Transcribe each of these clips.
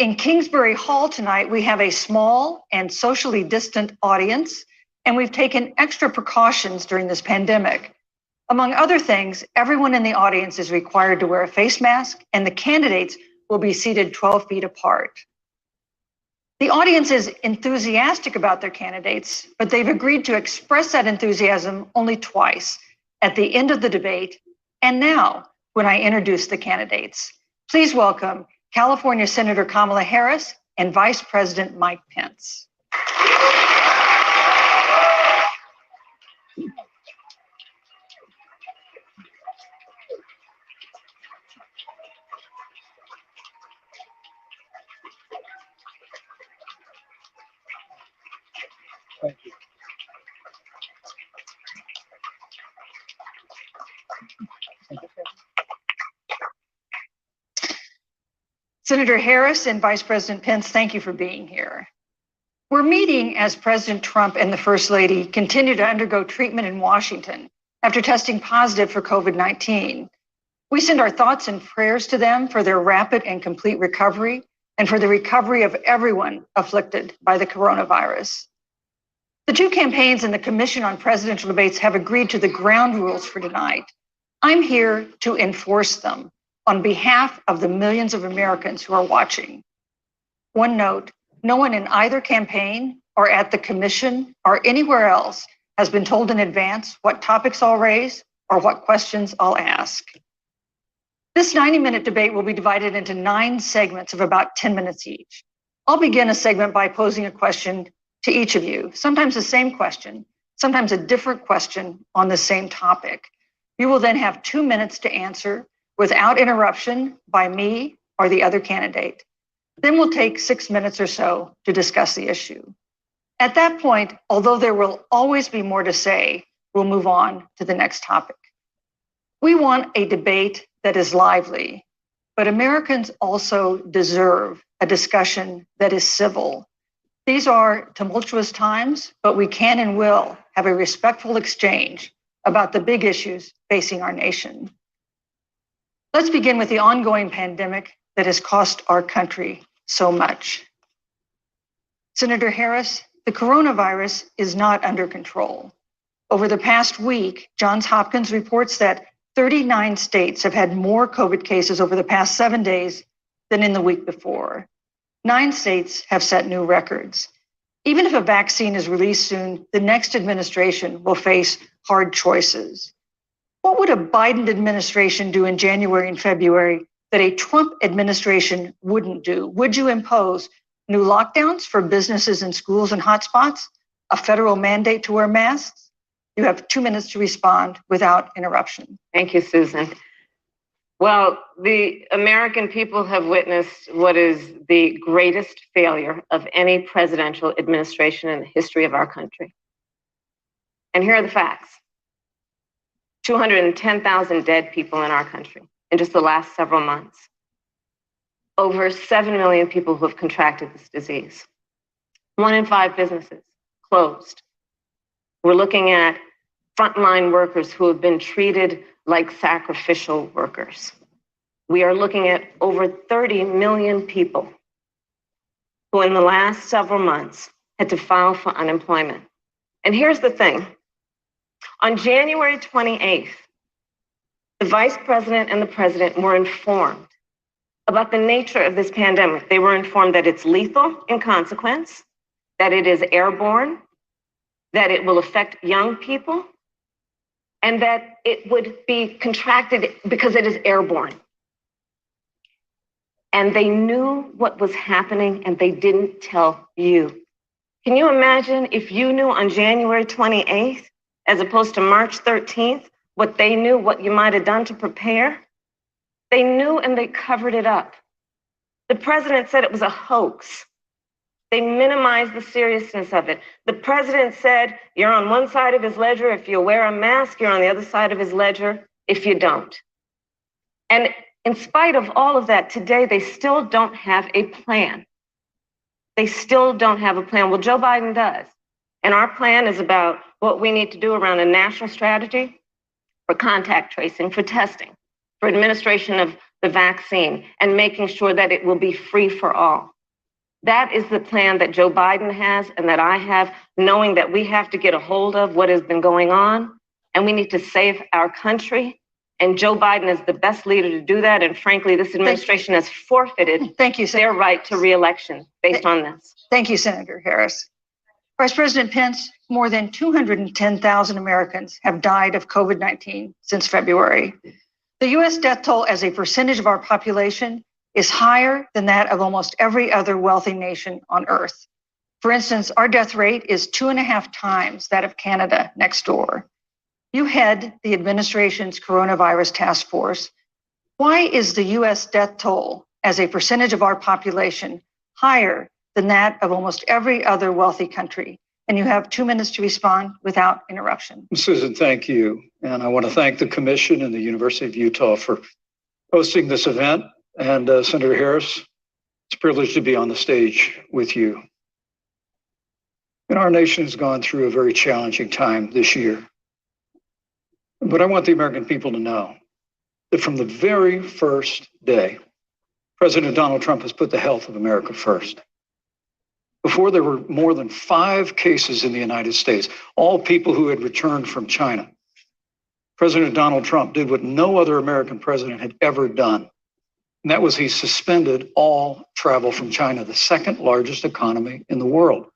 In Kingsbury Hall tonight, we have a small and socially distant audience, and we've taken extra precautions during this pandemic. Among other things, everyone in the audience is required to wear a face mask, and the candidates will be seated 12 feet apart. The audience is enthusiastic about their candidates, but they've agreed to express that enthusiasm only twice, at the end of the debate and now when I introduce the candidates. Please welcome California Senator Kamala Harris and Vice President Mike Pence. Thank you. Senator Harris and Vice President Pence, thank you for being here. We're meeting as President Trump and the First Lady continue to undergo treatment in Washington after testing positive for COVID-19. We send our thoughts and prayers to them for their rapid and complete recovery and for the recovery of everyone afflicted by the coronavirus. The two campaigns and the Commission on Presidential Debates have agreed to the ground rules for tonight. I'm here to enforce them on behalf of the millions of Americans who are watching. One note, no one in either campaign or at the Commission or anywhere else has been told in advance what topics I'll raise or what questions I'll ask. This 90-minute debate will be divided into 9 segments of about 10 minutes each. I'll begin a segment by posing a question to each of you, sometimes the same question, sometimes a different question on the same topic. You will then have 2 minutes to answer without interruption by me or the other candidate. Then we'll take 6 minutes or so to discuss the issue. At that point, although there will always be more to say, we'll move on to the next topic. We want a debate that is lively, but Americans also deserve a discussion that is civil. These are tumultuous times, but we can and will have a respectful exchange about the big issues facing our nation. Let's begin with the ongoing pandemic that has cost our country so much. Senator Harris, the coronavirus is not under control. Over the past week, Johns Hopkins reports that 39 states have had more COVID cases over the past 7 days than in the week before. 9 states have set new records. Even if a vaccine is released soon, the next administration will face hard choices. What would a Biden administration do in January and February that a Trump administration wouldn't do? Would you impose new lockdowns for businesses and schools and hotspots? A federal mandate to wear masks? You have 2 minutes to respond without interruption. Thank you, Susan. Well, the American people have witnessed what is the greatest failure of any presidential administration in the history of our country. And here are the facts. 210,000 dead people in our country in just the last several months. Over 7 million people who have contracted this disease. 1 in 5 businesses closed. We're looking at frontline workers who have been treated like sacrificial workers. We are looking at over 30 million people who in the last several months had to file for unemployment. And here's the thing. On January 28th, the vice president and the president were informed about the nature of this pandemic. They were informed that it's lethal in consequence, that it is airborne, that it will affect young people, and that it would be contracted because it is airborne. And they knew what was happening and they didn't tell you. Can you imagine if you knew on January 28th, as opposed to March 13th, what they knew, what you might have done to prepare? They knew and they covered it up. The president said it was a hoax. They minimized the seriousness of it. The president said, you're on one side of his ledger if you wear a mask, you're on the other side of his ledger if you don't. And in spite of all of that, today they still don't have a plan. They still don't have a plan. Well, Joe Biden does. And our plan is about what we need to do around a national strategy for contact tracing, for testing, for administration of the vaccine and making sure that it will be free for all. That is the plan that Joe Biden has and that I have, knowing that we have to get a hold of what has been going on and we need to save our country. And Joe Biden is the best leader to do that. And frankly, this administration has forfeited their right to re-election based on this. Thank you, Senator Harris. Vice President Pence, more than 210,000 Americans have died of COVID-19 since February. The U.S. death toll as a percentage of our population is higher than that of almost every other wealthy nation on earth. For instance, our death rate is 2.5 times that of Canada next door. You head the administration's coronavirus task force. Why is the U.S. death toll as a percentage of our population higher than that of almost every other wealthy country? And you have 2 minutes to respond without interruption. Susan, thank you. And I want to thank the Commission and the University of Utah for hosting this event. And Senator Harris, it's a privilege to be on the stage with you. And our nation has gone through a very challenging time this year. But I want the American people to know that from the very first day, President Donald Trump has put the health of America first. Before there were more than 5 cases in the United States, all people who had returned from China, President Donald Trump did what no other American president had ever done. And that was he suspended all travel from China, the second largest economy in the world.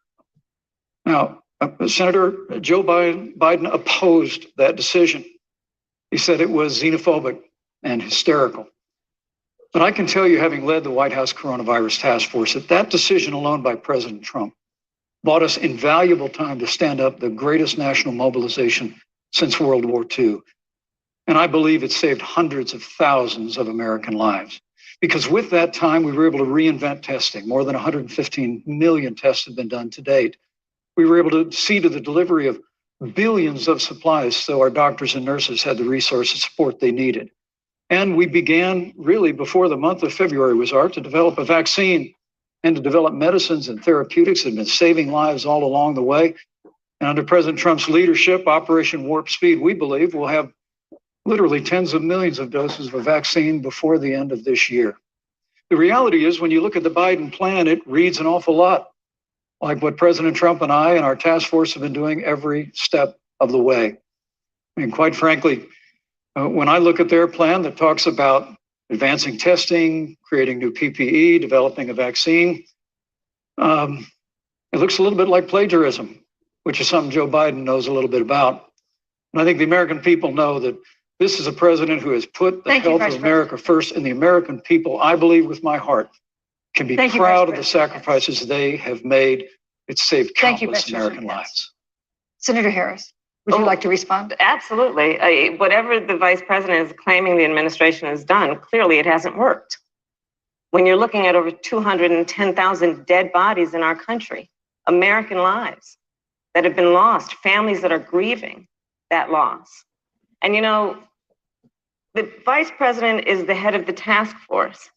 Now, Senator Joe Biden opposed that decision. He said it was xenophobic and hysterical. But I can tell you, having led the White House Coronavirus Task Force, that decision alone by President Trump bought us invaluable time to stand up the greatest national mobilization since World War II. And I believe it saved hundreds of thousands of American lives. Because with that time, we were able to reinvent testing. More than 115 million tests have been done to date. We were able to see to the delivery of billions of supplies so our doctors and nurses had the resources support they needed. And we began really before the month of February was out to develop a vaccine and to develop medicines and therapeutics that have been saving lives all along the way. And under President Trump's leadership, Operation Warp Speed, we believe we'll have literally tens of millions of doses of a vaccine before the end of this year. The reality is, when you look at the Biden plan, it reads an awful lot like what President Trump and I and our task force have been doing every step of the way. I mean, quite frankly, when I look at their plan that talks about advancing testing, creating new PPE, developing a vaccine, it looks a little bit like plagiarism, which is something Joe Biden knows a little bit about. And I think the American people know that this is a president who has put the health of America first, and the American people, I believe with my heart, can be proud of the sacrifices they have made. It's saved countless American lives. Senator Harris, would you like to respond? Absolutely. Whatever the vice president is claiming the administration has done, clearly it hasn't worked. When you're looking at over 210,000 dead bodies in our country, American lives that have been lost, families that are grieving that loss. And you know, the vice president is the head of the task force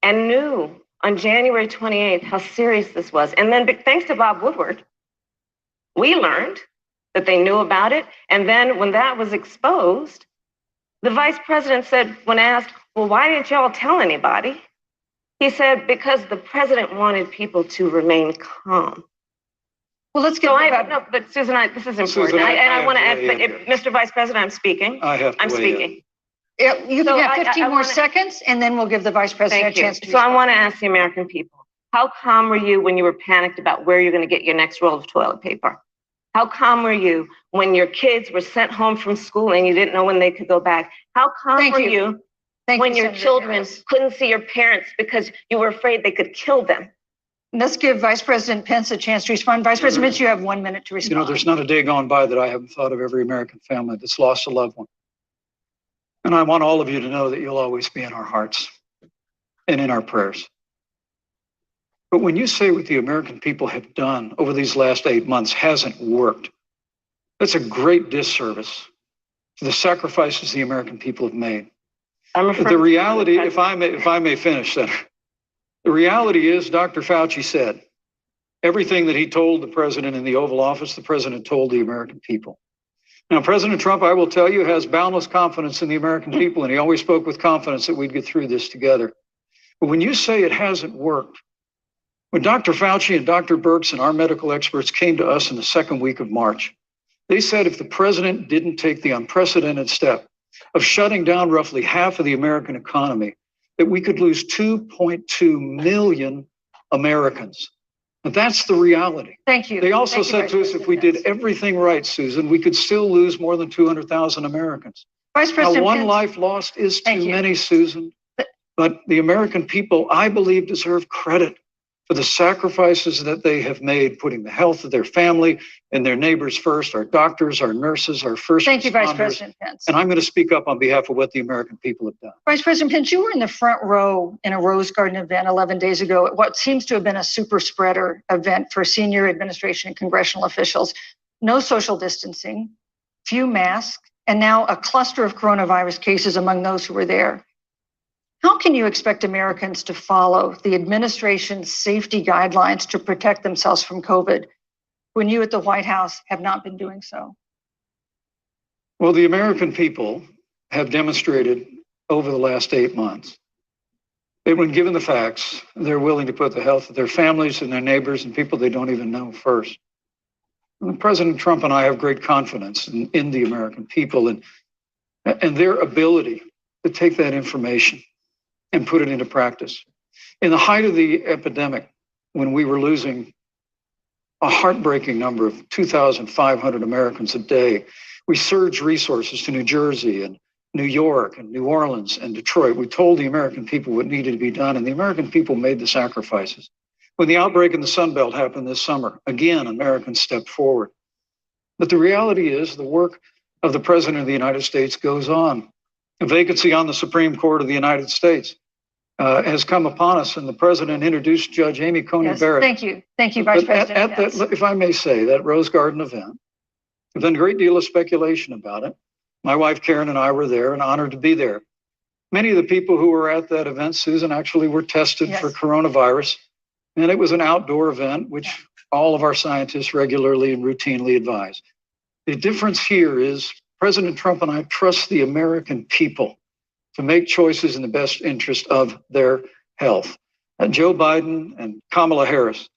and knew on January 28th how serious this was. And then thanks to Bob Woodward, we learned that they knew about it. And then when that was exposed, the vice president said, when asked, well, why didn't y'all tell anybody? He said, because the president wanted people to remain calm. Well, let's get no, but Susan, this is important. Susan, I want to add, Mr. Vice President, I'm speaking. I'm speaking. You can have 15 more seconds, and then we'll give the vice president a chance to respond. So I want to ask the American people, how calm were you when you were panicked about where you're going to get your next roll of toilet paper? How calm were you when your kids were sent home from school and you didn't know when they could go back? How calm were you when your children couldn't see your parents because you were afraid they could kill them? Let's give Vice President Pence a chance to respond. Vice President Pence, you have 1 minute to respond. You know, there's not a day gone by that I haven't thought of every American family that's lost a loved one. And I want all of you to know that you'll always be in our hearts and in our prayers. But when you say what the American people have done over these last 8 months hasn't worked, that's a great disservice to the sacrifices the American people have made. The reality, if I may finish, Senator, the reality is Dr. Fauci said everything that he told the president in the Oval Office, the president told the American people. Now, President Trump, I will tell you, has boundless confidence in the American people, and he always spoke with confidence that we'd get through this together. But when you say it hasn't worked, when Dr. Fauci and Dr. Birx and our medical experts came to us in the second week of March, they said if the president didn't take the unprecedented step of shutting down roughly half of the American economy, that we could lose 2.2 million Americans. And that's the reality. Thank you. They also Thank you, said Vice to us, if we President did everything right, Susan, we could still lose more than 200,000 Americans. Vice Now, President one Pence. life lost is Thank too you. many, Susan. But the American people, I believe, deserve credit for the sacrifices that they have made, putting the health of their family and their neighbors first, our doctors, our nurses, our first Thank you, Vice responders. President Pence. And I'm going to speak up on behalf of what the American people have done. Vice President Pence, you were in the front row in a Rose Garden event 11 days ago at what seems to have been a super spreader event for senior administration and congressional officials. No social distancing, few masks, and now a cluster of coronavirus cases among those who were there. How can you expect Americans to follow the administration's safety guidelines to protect themselves from COVID when you at the White House have not been doing so? Well, the American people have demonstrated over the last 8 months that when given the facts, they're willing to put the health of their families and their neighbors and people they don't even know first. And President Trump and I have great confidence in the American people and their ability to take that information and put it into practice. In the height of the epidemic, when we were losing a heartbreaking number of 2,500 Americans a day, we surged resources to New Jersey and New York and New Orleans and Detroit. We told the American people what needed to be done, and the American people made the sacrifices. When the outbreak in the Sun Belt happened this summer, again, Americans stepped forward. But the reality is the work of the President of the United States goes on. A vacancy on the Supreme Court of the United States has come upon us, and the President introduced Judge Amy Coney Yes, Barrett. thank you. Thank you, Vice President At Pence. that, if I may say, that Rose Garden event, there's been a great deal of speculation about it. My wife Karen and I were there and honored to be there. Many of the people who were at that event, Susan, actually were tested Yes. for coronavirus, and it was an outdoor event, which all of our scientists regularly and routinely advise. The difference here is President Trump and I trust the American people to make choices in the best interest of their health. And Joe Biden and Kamala Harris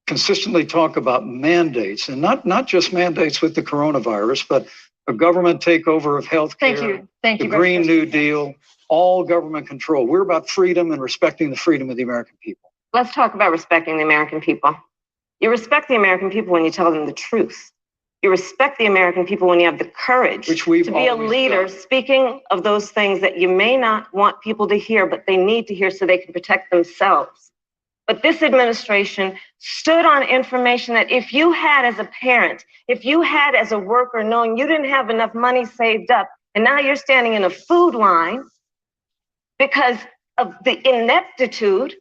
consistently talk about mandates, and not just mandates with the coronavirus, but a government takeover of healthcare. Thank you. Thank The you, Vice Green New President Deal, all government control. We're about freedom and respecting the freedom of the American people. Let's talk about respecting the American people. You respect the American people when you tell them the truth. You respect the American people when you have the courage Which we've to be a always leader, done. speaking of those things that you may not want people to hear, but they need to hear so they can protect themselves. But this administration stood on information that if you had as a parent, if you had as a worker, knowing you didn't have enough money saved up, and now you're standing in a food line because of the ineptitude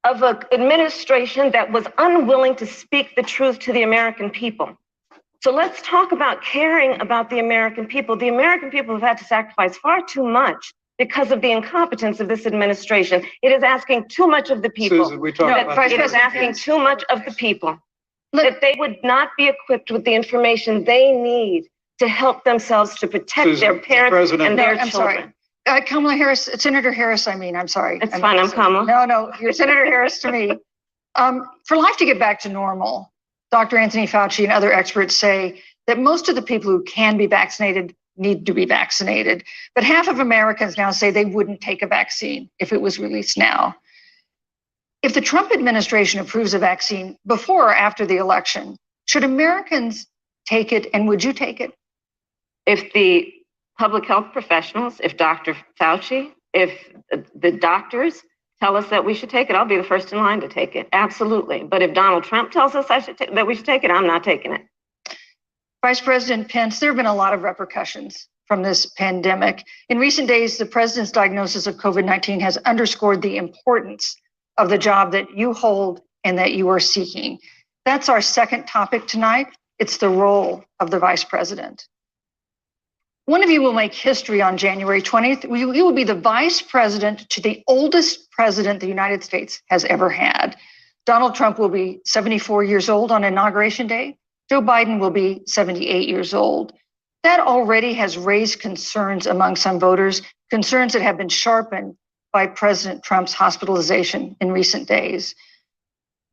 of an administration that was unwilling to speak the truth to the American people. So let's talk about caring about the American people. The American people have had to sacrifice far too much because of the incompetence of this administration. It is asking too much of the people. Susan, we talked No, about Vice It is President asking Pence. too much of the people. Look- That they would not be equipped with the information they need to help themselves to protect Susan, their parents President- and No, their I'm children. sorry. Kamala Harris, Senator Harris, I'm sorry. It's fine, I'm Kamala. No, you're Senator Harris to me. For life to get back to normal, Dr. Anthony Fauci and other experts say that most of the people who can be vaccinated need to be vaccinated. But half of Americans now say they wouldn't take a vaccine if it was released now. If the Trump administration approves a vaccine before or after the election, should Americans take it, and would you take it? If the public health professionals, if Dr. Fauci, if the doctors tell us that we should take it, I'll be the first in line to take it. Absolutely. But if Donald Trump tells us that we should take it, I'm not taking it. Vice President Pence, there have been a lot of repercussions from this pandemic. In recent days, the president's diagnosis of COVID-19 has underscored the importance of the job that you hold and that you are seeking. That's our second topic tonight. It's the role of the vice president. One of you will make history on January 20th. You will be the vice president to the oldest president the United States has ever had. Donald Trump will be 74 years old on Inauguration Day. Joe Biden will be 78 years old. That already has raised concerns among some voters, concerns that have been sharpened by President Trump's hospitalization in recent days.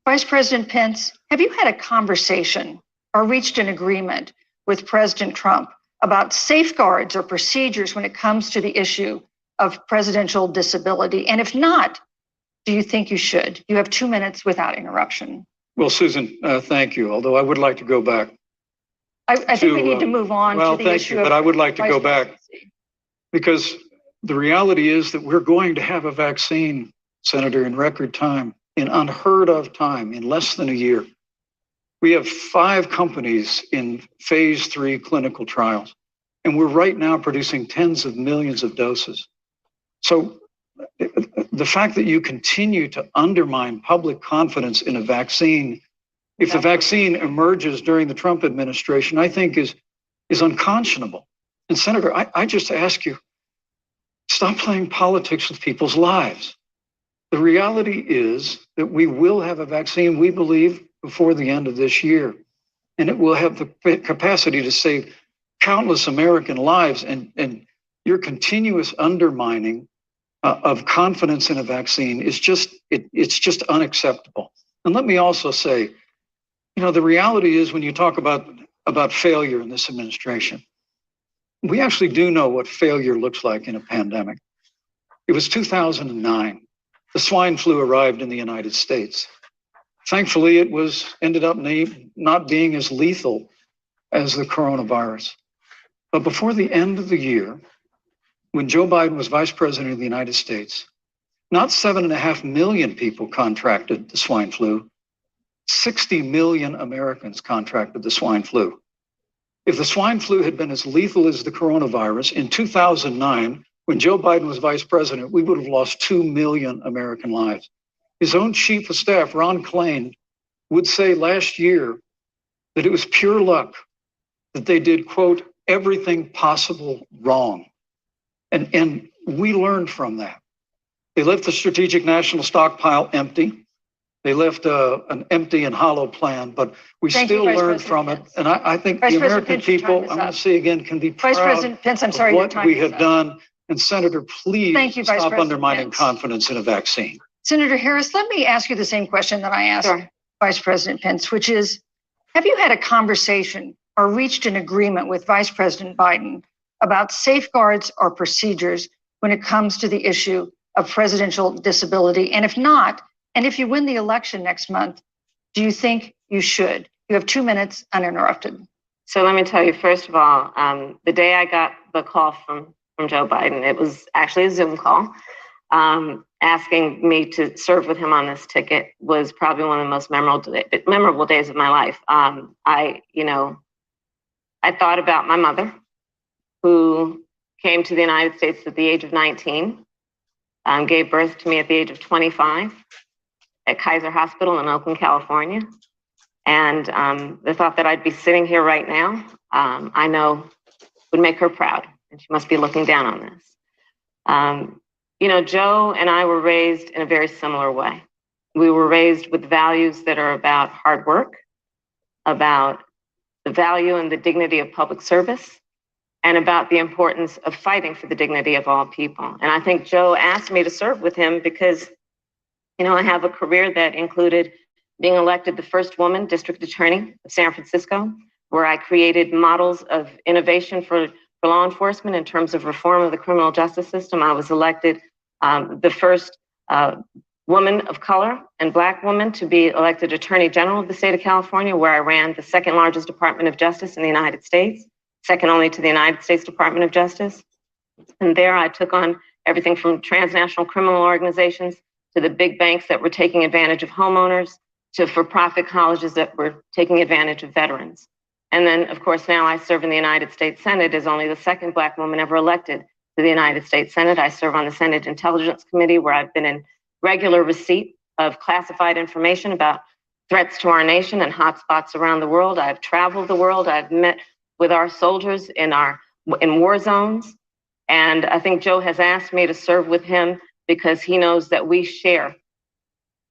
Vice President Pence, have you had a conversation or reached an agreement with President Trump about safeguards or procedures when it comes to the issue of presidential disability? And if not, do you think you should? You have 2 minutes without interruption. Well, Susan, thank you. Although I would like to go back. I think we need to move on to the issue. But I would like to go back because the reality is that we're going to have a vaccine, Senator, in record time, in unheard of time, in less than a year. We have 5 companies in phase 3 clinical trials, and we're right now producing tens of millions of doses. So the fact that you continue to undermine public confidence in a vaccine, if the vaccine emerges during the Trump administration, I think is unconscionable. And Senator, I just ask you, stop playing politics with people's lives. The reality is that we will have a vaccine, we believe, before the end of this year. And it will have the capacity to save countless American lives. And your continuous undermining of confidence in a vaccine is it's just unacceptable. And let me also say, the reality is when you talk about failure in this administration, we actually do know what failure looks like in a pandemic. It was 2009. The swine flu arrived in the United States. Thankfully, it ended up not being as lethal as the coronavirus. But before the end of the year, when Joe Biden was vice president of the United States, not 7.5 million people contracted the swine flu. 60 million Americans contracted the swine flu. If the swine flu had been as lethal as the coronavirus in 2009, when Joe Biden was vice president, we would have lost 2 million American lives. His own chief of staff, Ron Klain, would say last year that it was pure luck that they did, quote, everything possible wrong. And we learned from that. They left the strategic national stockpile empty. They left an empty and hollow plan, but we still learned from it. And I think the American people, I'm going to say again, can be proud Vice President Pence, I'm sorry, of what we have done. And Senator, please stop undermining Pence. confidence in a vaccine. Senator Harris, let me ask you the same question that I asked Vice President Pence, which is, have you had a conversation or reached an agreement with Vice President Biden about safeguards or procedures when it comes to the issue of presidential disability? And if not, and if you win the election next month, do you think you should? You have 2 minutes uninterrupted. So let me tell you, first of all, the day I got the call from Joe Biden, it was actually a Zoom call, asking me to serve with him on this ticket was probably one of the most memorable days of my life. I thought about my mother, who came to the United States at the age of 19, gave birth to me at the age of 25 at Kaiser Hospital in Oakland, California. And the thought that I'd be sitting here right now, I know would make her proud. And she must be looking down on this. Joe and I were raised in a very similar way. We were raised with values that are about hard work, about the value and the dignity of public service, and about the importance of fighting for the dignity of all people. And I think Joe asked me to serve with him because, I have a career that included being elected the first woman district attorney of San Francisco, where I created models of innovation for law enforcement in terms of reform of the criminal justice system. I was elected the first woman of color and Black woman to be elected Attorney General of the state of California, where I ran the second largest Department of Justice in the United States, second only to the United States Department of Justice. And there I took on everything from transnational criminal organizations to the big banks that were taking advantage of homeowners, to for-profit colleges that were taking advantage of veterans. And then, of course, now I serve in the United States Senate as only the second Black woman ever elected to the United States Senate. I serve on the Senate Intelligence Committee, where I've been in regular receipt of classified information about threats to our nation and hotspots around the world. I've traveled the world. I've met with our soldiers in war zones. And I think Joe has asked me to serve with him because he knows that we share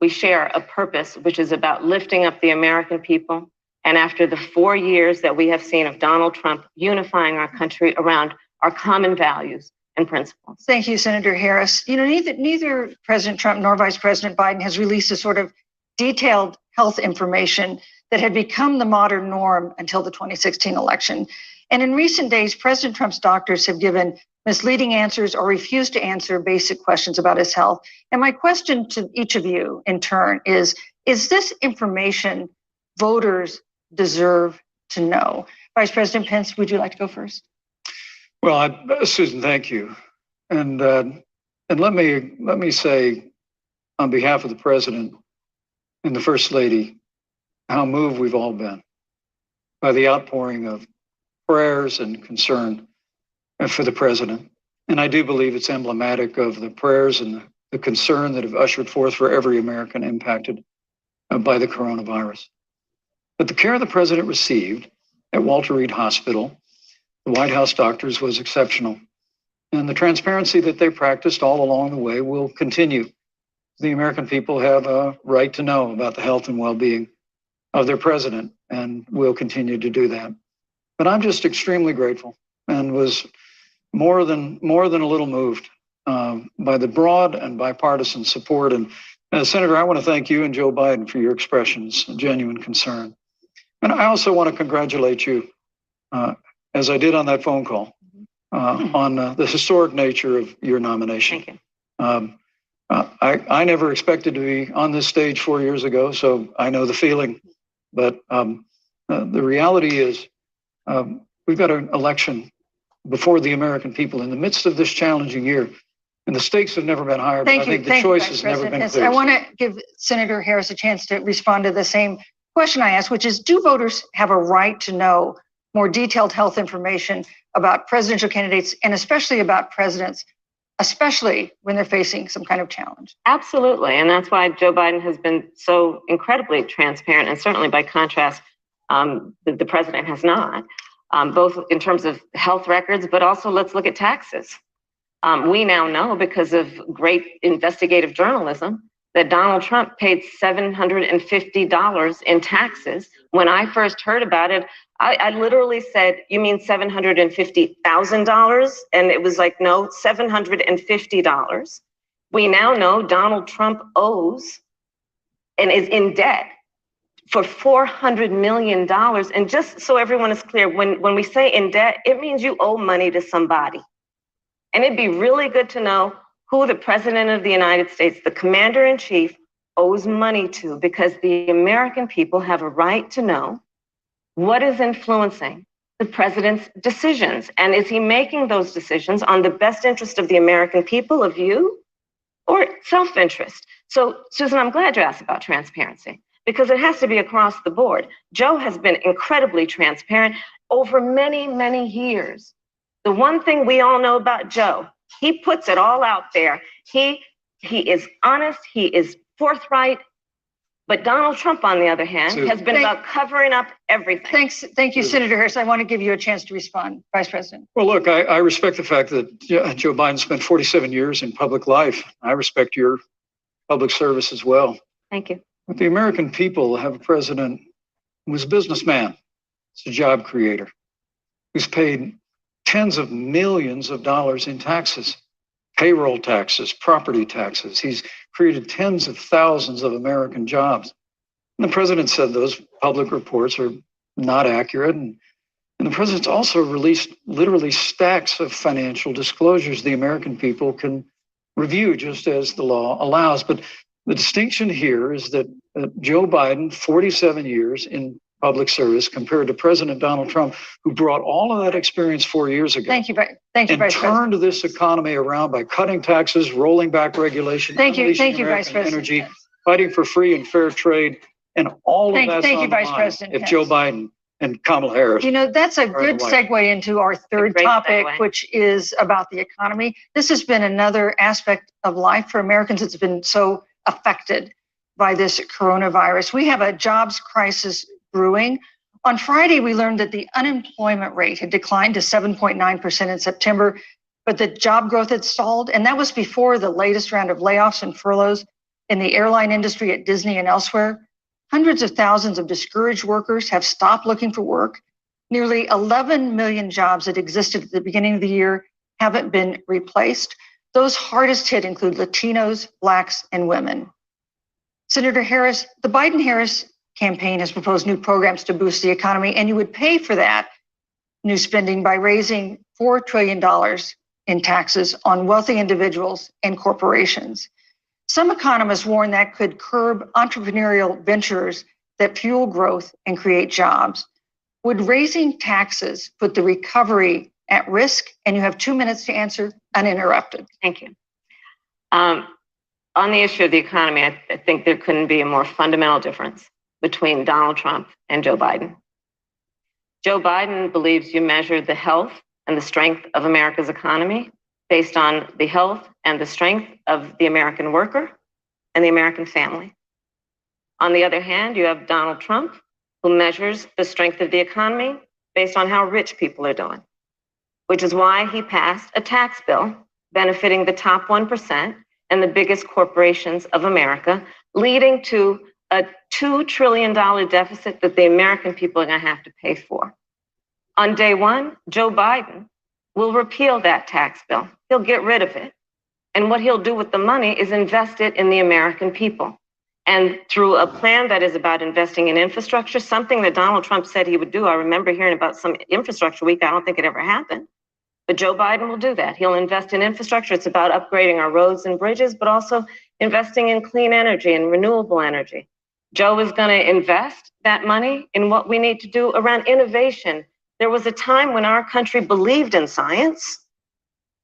a purpose, which is about lifting up the American people And after the 4 years that we have seen of Donald Trump unifying our country around our common values and principles. Thank you, Senator Harris. You know, neither President Trump nor Vice President Biden has released a sort of detailed health information that had become the modern norm until the 2016 election. And in recent days, President Trump's doctors have given misleading answers or refused to answer basic questions about his health. And my question to each of you in turn is this information voters deserve to know? Vice President Pence, would you like to go first? Well, Susan, thank you. And let me say on behalf of the president and the First Lady, how moved we've all been by the outpouring of prayers and concern for the president. And I do believe it's emblematic of the prayers and the concern that have ushered forth for every American impacted by the coronavirus. But the care the president received at Walter Reed Hospital, the White House doctors, was exceptional. And the transparency that they practiced all along the way will continue. The American people have a right to know about the health and well-being of their president, and will continue to do that. But I'm just extremely grateful and was more than a little moved by the broad and bipartisan support. And Senator, I want to thank you and Joe Biden for your expressions of genuine concern. And I also want to congratulate you, as I did on that phone call, on the historic nature of your nomination. Thank you. I never expected to be on this stage 4 years ago, so I know the feeling. But the reality is we've got an election before the American people in the midst of this challenging year. And the stakes have never been higher, but I think the choice has never been clear. I want to give Senator Harris a chance to respond to the same question I asked, which is, do voters have a right to know more detailed health information about presidential candidates and especially about presidents, especially when they're facing some kind of challenge? Absolutely. And that's why Joe Biden has been so incredibly transparent. And certainly by contrast, the president has not, both in terms of health records, but also let's look at taxes. We now know, because of great investigative journalism, that Donald Trump paid $750 in taxes. When I first heard about it, I literally said, "You mean $750,000? And it was like, no, $750. We now know Donald Trump owes and is in debt for $400 million. And just so everyone is clear, when we say in debt, it means you owe money to somebody. And it'd be really good to know who the president of the United States, the commander in chief, owes money to, because the American people have a right to know what is influencing the president's decisions. And is he making those decisions on the best interest of the American people, of you, or self-interest? So, Susan, I'm glad you asked about transparency, because it has to be across the board. Joe has been incredibly transparent over many, many years. The one thing we all know about Joe, he puts it all out there. He is honest, he is forthright. But Donald Trump, on the other hand, has been about covering up everything. Thank you, Senator Harris. I want to give you a chance to respond, Vice President. Well, look, I respect the fact that Joe Biden spent 47 years in public life. I respect your public service as well. Thank you. But the American people have a president who's a businessman, he's a job creator, who's paid tens of millions of dollars in taxes, payroll taxes, property taxes. He's created tens of thousands of American jobs. And the president said those public reports are not accurate. And the president's also released literally stacks of financial disclosures the American people can review just as the law allows. But the distinction here is that Joe Biden, 47 years in public service, compared to President Donald Trump, who brought all of that experience 4 years ago. Thank you, Vice President. Turned this economy around by cutting taxes, rolling back regulation, Vice President. Energy, fighting for free and fair trade, and all of that's on the line if Joe Biden and Kamala Harris. You know, that's a good segue into our third topic, which is about the economy. This has been another aspect of life for Americans that's been so affected by this coronavirus. We have a jobs crisis brewing. On Friday, we learned that the unemployment rate had declined to 7.9% in September, but the job growth had stalled. And that was before the latest round of layoffs and furloughs in the airline industry at Disney and elsewhere. Hundreds of thousands of discouraged workers have stopped looking for work. Nearly 11 million jobs that existed at the beginning of the year haven't been replaced. Those hardest hit include Latinos, Blacks, and women. Senator Harris, the Biden-Harris campaign has proposed new programs to boost the economy, and you would pay for that new spending by raising $4 trillion in taxes on wealthy individuals and corporations. Some economists warn that could curb entrepreneurial ventures that fuel growth and create jobs. Would raising taxes put the recovery at risk? And you have 2 minutes to answer uninterrupted. Thank you. On the issue of the economy, I think there couldn't be a more fundamental difference between Donald Trump and Joe Biden. Joe Biden believes you measure the health and the strength of America's economy based on the health and the strength of the American worker and the American family. On the other hand, you have Donald Trump, who measures the strength of the economy based on how rich people are doing, which is why he passed a tax bill benefiting the top 1% and the biggest corporations of America, leading to a $2 trillion deficit that the American people are going to have to pay for. On day one, Joe Biden will repeal that tax bill. He'll get rid of it. And what he'll do with the money is invest it in the American people. And through a plan that is about investing in infrastructure, something that Donald Trump said he would do. I remember hearing about some infrastructure week. I don't think it ever happened. But Joe Biden will do that. He'll invest in infrastructure. It's about upgrading our roads and bridges, but also investing in clean energy and renewable energy. Joe is going to invest that money in what we need to do around innovation. There was a time when our country believed in science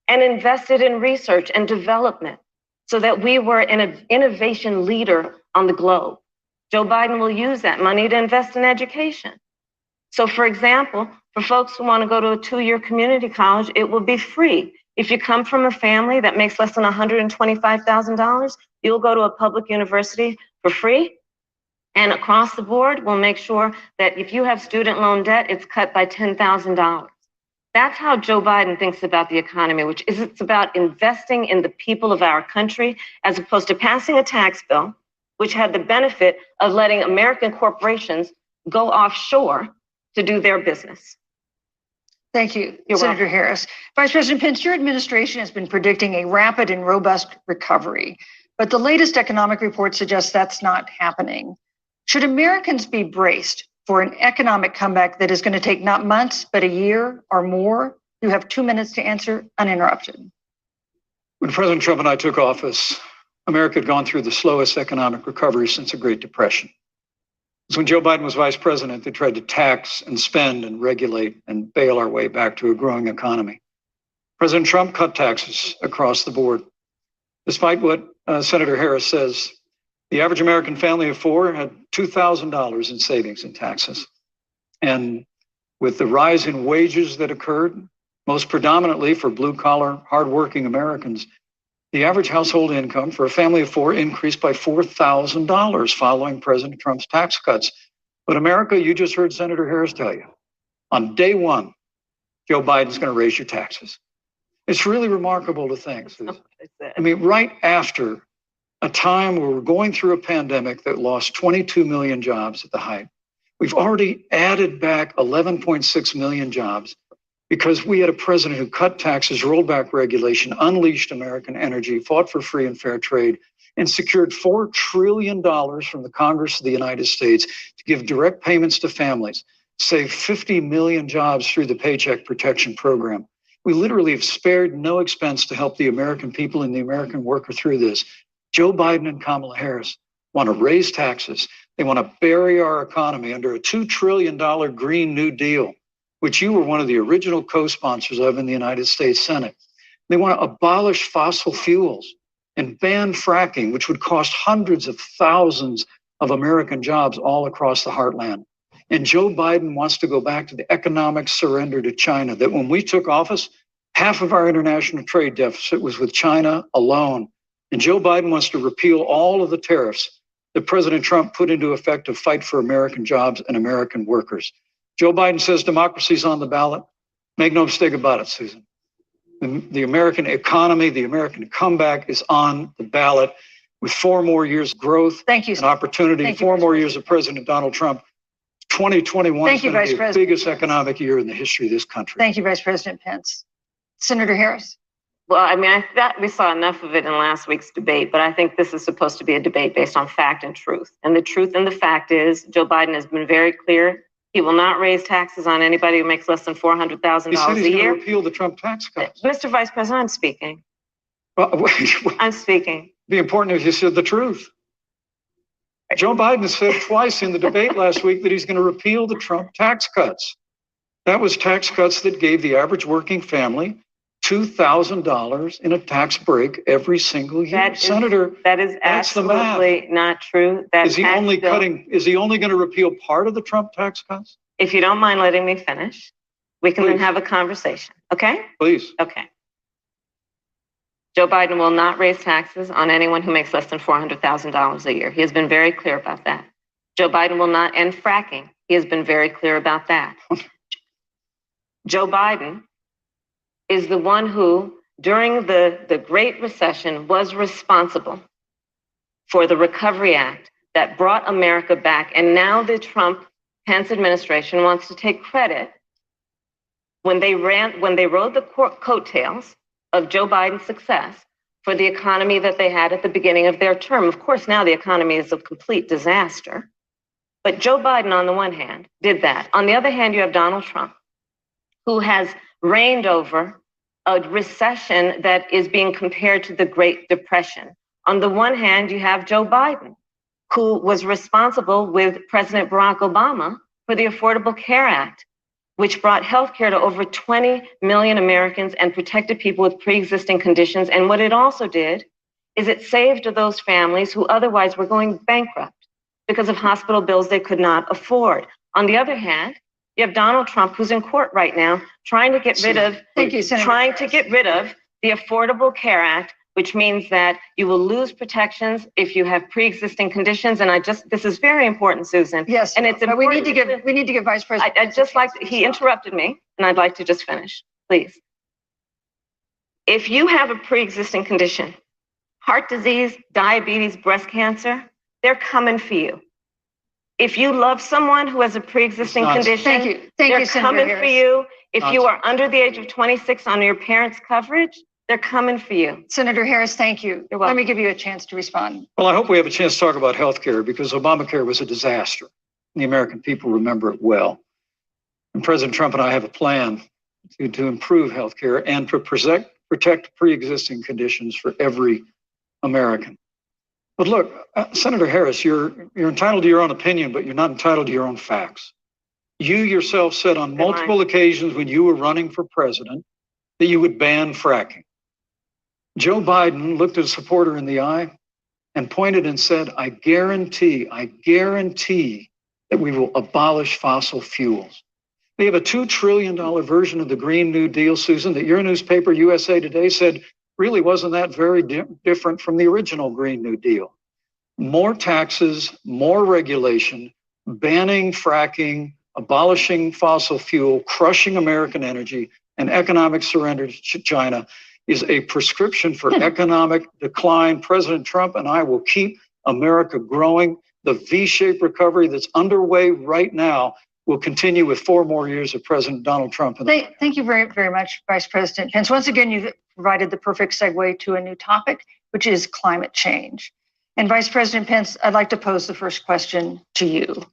and invested in research and development so that we were an innovation leader on the globe. Joe Biden will use that money to invest in education. So, for example, for folks who want to go to a 2-year community college, it will be free. If you come from a family that makes less than $125,000, you'll go to a public university for free. And across the board, we'll make sure that if you have student loan debt, it's cut by $10,000. That's how Joe Biden thinks about the economy, which is it's about investing in the people of our country, as opposed to passing a tax bill, which had the benefit of letting American corporations go offshore to do their business. Thank you, You're Senator welcome. Harris. Vice President Pence, your administration has been predicting a rapid and robust recovery, but the latest economic report suggests that's not happening. Should Americans be braced for an economic comeback that is going to take not months, but a year or more? You have 2 minutes to answer uninterrupted. When President Trump and I took office, America had gone through the slowest economic recovery since the Great Depression. So when Joe Biden was vice president, they tried to tax and spend and regulate and bail our way back to a growing economy. President Trump cut taxes across the board. Despite what Senator Harris says, the average American family of 4 had $2,000 in savings in taxes. And with the rise in wages that occurred, most predominantly for blue-collar, hardworking Americans, the average household income for a family of 4 increased by $4,000 following President Trump's tax cuts. But America, you just heard Senator Harris tell you, on day one, Joe Biden's going to raise your taxes. It's really remarkable to think, Susan. I mean, right after a time where we're going through a pandemic that lost 22 million jobs at the height, we've already added back 11.6 million jobs because we had a president who cut taxes, rolled back regulation, unleashed American energy, fought for free and fair trade, and secured $4 trillion from the Congress of the United States to give direct payments to families, save 50 million jobs through the Paycheck Protection Program. We literally have spared no expense to help the American people and the American worker through this. Joe Biden and Kamala Harris want to raise taxes. They want to bury our economy under a $2 trillion Green New Deal, which you were one of the original co-sponsors of in the United States Senate. They want to abolish fossil fuels and ban fracking, which would cost hundreds of thousands of American jobs all across the heartland. And Joe Biden wants to go back to the economic surrender to China, that when we took office, half of our international trade deficit was with China alone. And Joe Biden wants to repeal all of the tariffs that President Trump put into effect to fight for American jobs and American workers. Joe Biden says democracy's on the ballot. Make no mistake about it, Susan. The American economy, the American comeback is on the ballot. with 4 more years of growth Thank you. and opportunity, Thank you, 4 Vice more President. years of President Donald Trump, 2021 Thank is you, going to Vice be the President. biggest economic year in the history of this country. Thank you, Vice President Pence. Senator Harris. Well, I mean, I thought we saw enough of it in last week's debate, but I think this is supposed to be a debate based on fact and truth. And the truth and the fact is Joe Biden has been very clear. He will not raise taxes on anybody who makes less than $400,000 He said a he's going to year. repeal the Trump tax cuts. Mr. Vice President, I'm speaking. Well, I'm speaking. be important if you said the truth. Joe Biden said twice in the debate last week that he's going to repeal the Trump tax cuts. That was tax cuts that gave the average working family $2,000 in a tax break every single year. Senator, that is that's the math. absolutely not true. That Is he only going to repeal part of the Trump tax cuts? If you don't mind letting me finish, we can then have a conversation. Okay? Please. Okay. Joe Biden will not raise taxes on anyone who makes less than $400,000 a year. He has been very clear about that. Joe Biden will not end fracking. He has been very clear about that. Joe Biden is the one who, during the Great Recession, was responsible for the Recovery Act that brought America back. And now the Trump-Pence administration wants to take credit when they rode the coattails of Joe Biden's success for the economy that they had at the beginning of their term. Of course, now the economy is a complete disaster. But Joe Biden, on the one hand, did that. On the other hand, you have Donald Trump, who has reigned over a recession that is being compared to the Great Depression. On the one hand, you have Joe Biden, who was responsible with President Barack Obama for the Affordable Care Act, which brought health care to over 20 million Americans and protected people with pre-existing conditions. And what it also did is it saved those families who otherwise were going bankrupt because of hospital bills they could not afford. On the other hand, you have Donald Trump, who's in court right now, trying to get rid of the Affordable Care Act, which means that you will lose protections if you have pre-existing conditions. And this is very important, Susan. Yes, and it's but we need to give Vice President. He interrupted me, and I'd like to just finish, please. If you have a pre-existing condition, heart disease, diabetes, breast cancer, they're coming for you. If you love someone who has a pre-existing condition, they're coming for you. If you are under the age of 26 on your parents' coverage, they're coming for you. Senator Harris, thank you. You're welcome. Let me give you a chance to respond. Well, I hope we have a chance to talk about health care because Obamacare was a disaster. The American people remember it well. And President Trump and I have a plan to improve health care and to protect pre-existing conditions for every American. But look, Senator Harris, you're entitled to your own opinion, but you're not entitled to your own facts. You yourself said on multiple occasions when you were running for president that you would ban fracking. Joe Biden looked at a supporter in the eye and pointed and said, I guarantee that we will abolish fossil fuels. They have a $2 trillion version of the Green New Deal, Susan, that your newspaper, USA Today, said really wasn't that very different from the original Green New Deal. More taxes, more regulation, banning fracking, abolishing fossil fuel, crushing American energy, and economic surrender to China is a prescription for economic decline. President Trump and I will keep America growing. The V-shaped recovery that's underway right now will continue with 4 more years of President Donald Trump. Thank you very, very much, Vice President Pence. Once again, you've provided the perfect segue to a new topic, which is climate change. And Vice President Pence, I'd like to pose the first question to you.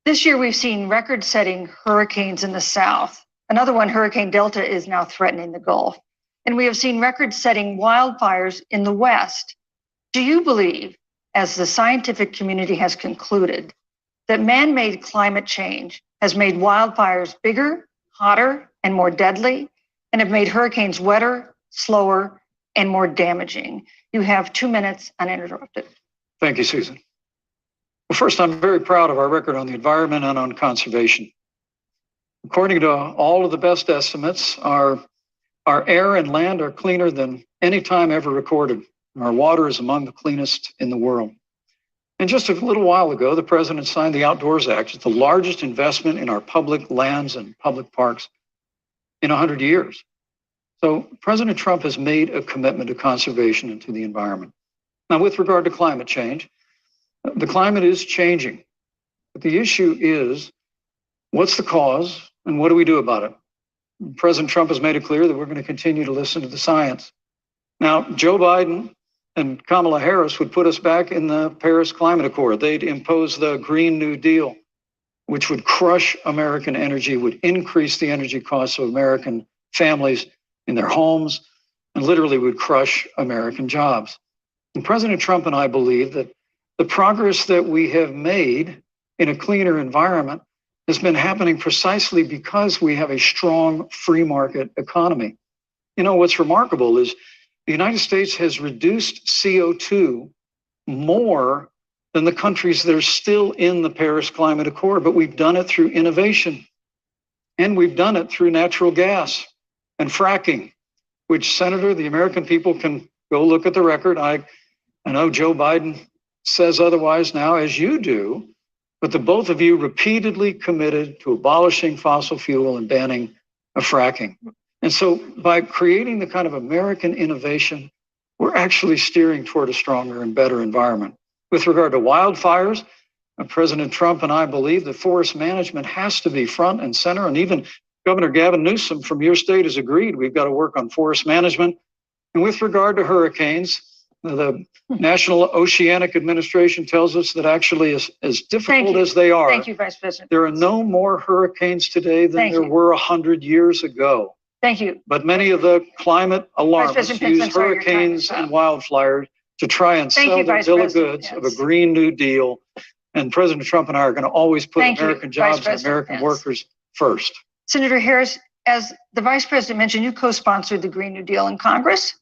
This year, we've seen record-setting hurricanes in the South. Another one, Hurricane Delta, is now threatening the Gulf. And we have seen record-setting wildfires in the West. Do you believe, as the scientific community has concluded, that man-made climate change has made wildfires bigger, hotter, and more deadly, and have made hurricanes wetter, slower, and more damaging? You have 2 minutes uninterrupted. Thank you, Susan. Well, first, I'm very proud of our record on the environment and on conservation. According to all of the best estimates, our air and land are cleaner than any time ever recorded. Our water is among the cleanest in the world. And just a little while ago, the president signed the Outdoors Act. It's the largest investment in our public lands and public parks in 100 years. So President Trump has made a commitment to conservation and to the environment. Now, with regard to climate change, the climate is changing. But the issue is, what's the cause and what do we do about it? President Trump has made it clear that we're going to continue to listen to the science. Now, Joe Biden and Kamala Harris would put us back in the Paris Climate Accord. They'd impose the Green New Deal, which would crush American energy, would increase the energy costs of American families in their homes, and literally would crush American jobs. And President Trump and I believe that the progress that we have made in a cleaner environment has been happening precisely because we have a strong free market economy. You know, what's remarkable is the United States has reduced CO2 more than the countries that are still in the Paris Climate Accord, but we've done it through innovation. And we've done it through natural gas and fracking, which, Senator, the American people can go look at the record. I know Joe Biden says otherwise now, as you do, but the both of you repeatedly committed to abolishing fossil fuel and banning of fracking. And so by creating the kind of American innovation, we're actually steering toward a stronger and better environment. With regard to wildfires, President Trump and I believe that forest management has to be front and center. And even Governor Gavin Newsom from your state has agreed we've got to work on forest management. And with regard to hurricanes, the National Oceanic Administration tells us that actually as difficult as they are, thank you, Vice President. There are no more hurricanes today than there were 100 years ago. Thank you. But many of the climate alarmists use hurricanes and wildfires to try and sell their bill of goods of a Green New Deal. And President Trump and I are going to always put American jobs and American workers first. Senator Harris, as the Vice President mentioned, you co-sponsored the Green New Deal in Congress.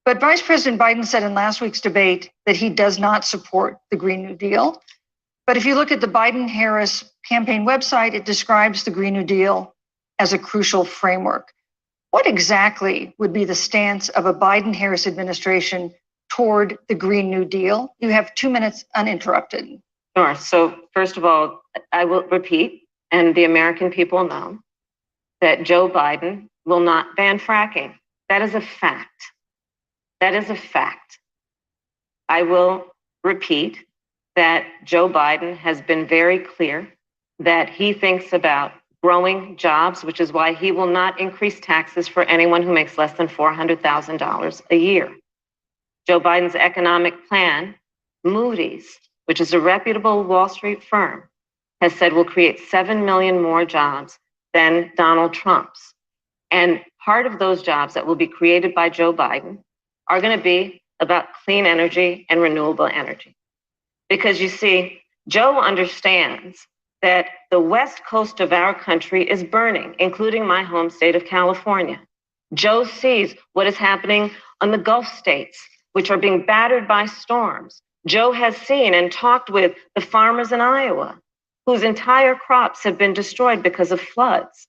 But Vice President Biden said in last week's debate that he does not support the Green New Deal. But if you look at the Biden-Harris campaign website, it describes the Green New Deal as a crucial framework. What exactly would be the stance of a Biden-Harris administration toward the Green New Deal? You have 2 minutes uninterrupted. Sure. So first of all, I will repeat, and the American people know, that Joe Biden will not ban fracking. That is a fact. That is a fact. I will repeat that Joe Biden has been very clear that he thinks about growing jobs, which is why he will not increase taxes for anyone who makes less than $400,000 a year. Joe Biden's economic plan, Moody's, which is a reputable Wall Street firm, has said will create 7 million more jobs than Donald Trump's. And part of those jobs that will be created by Joe Biden are going to be about clean energy and renewable energy. Because you see, Joe understands that the west coast of our country is burning, including my home state of California. Joe sees what is happening on the Gulf states, which are being battered by storms. Joe has seen and talked with the farmers in Iowa, whose entire crops have been destroyed because of floods.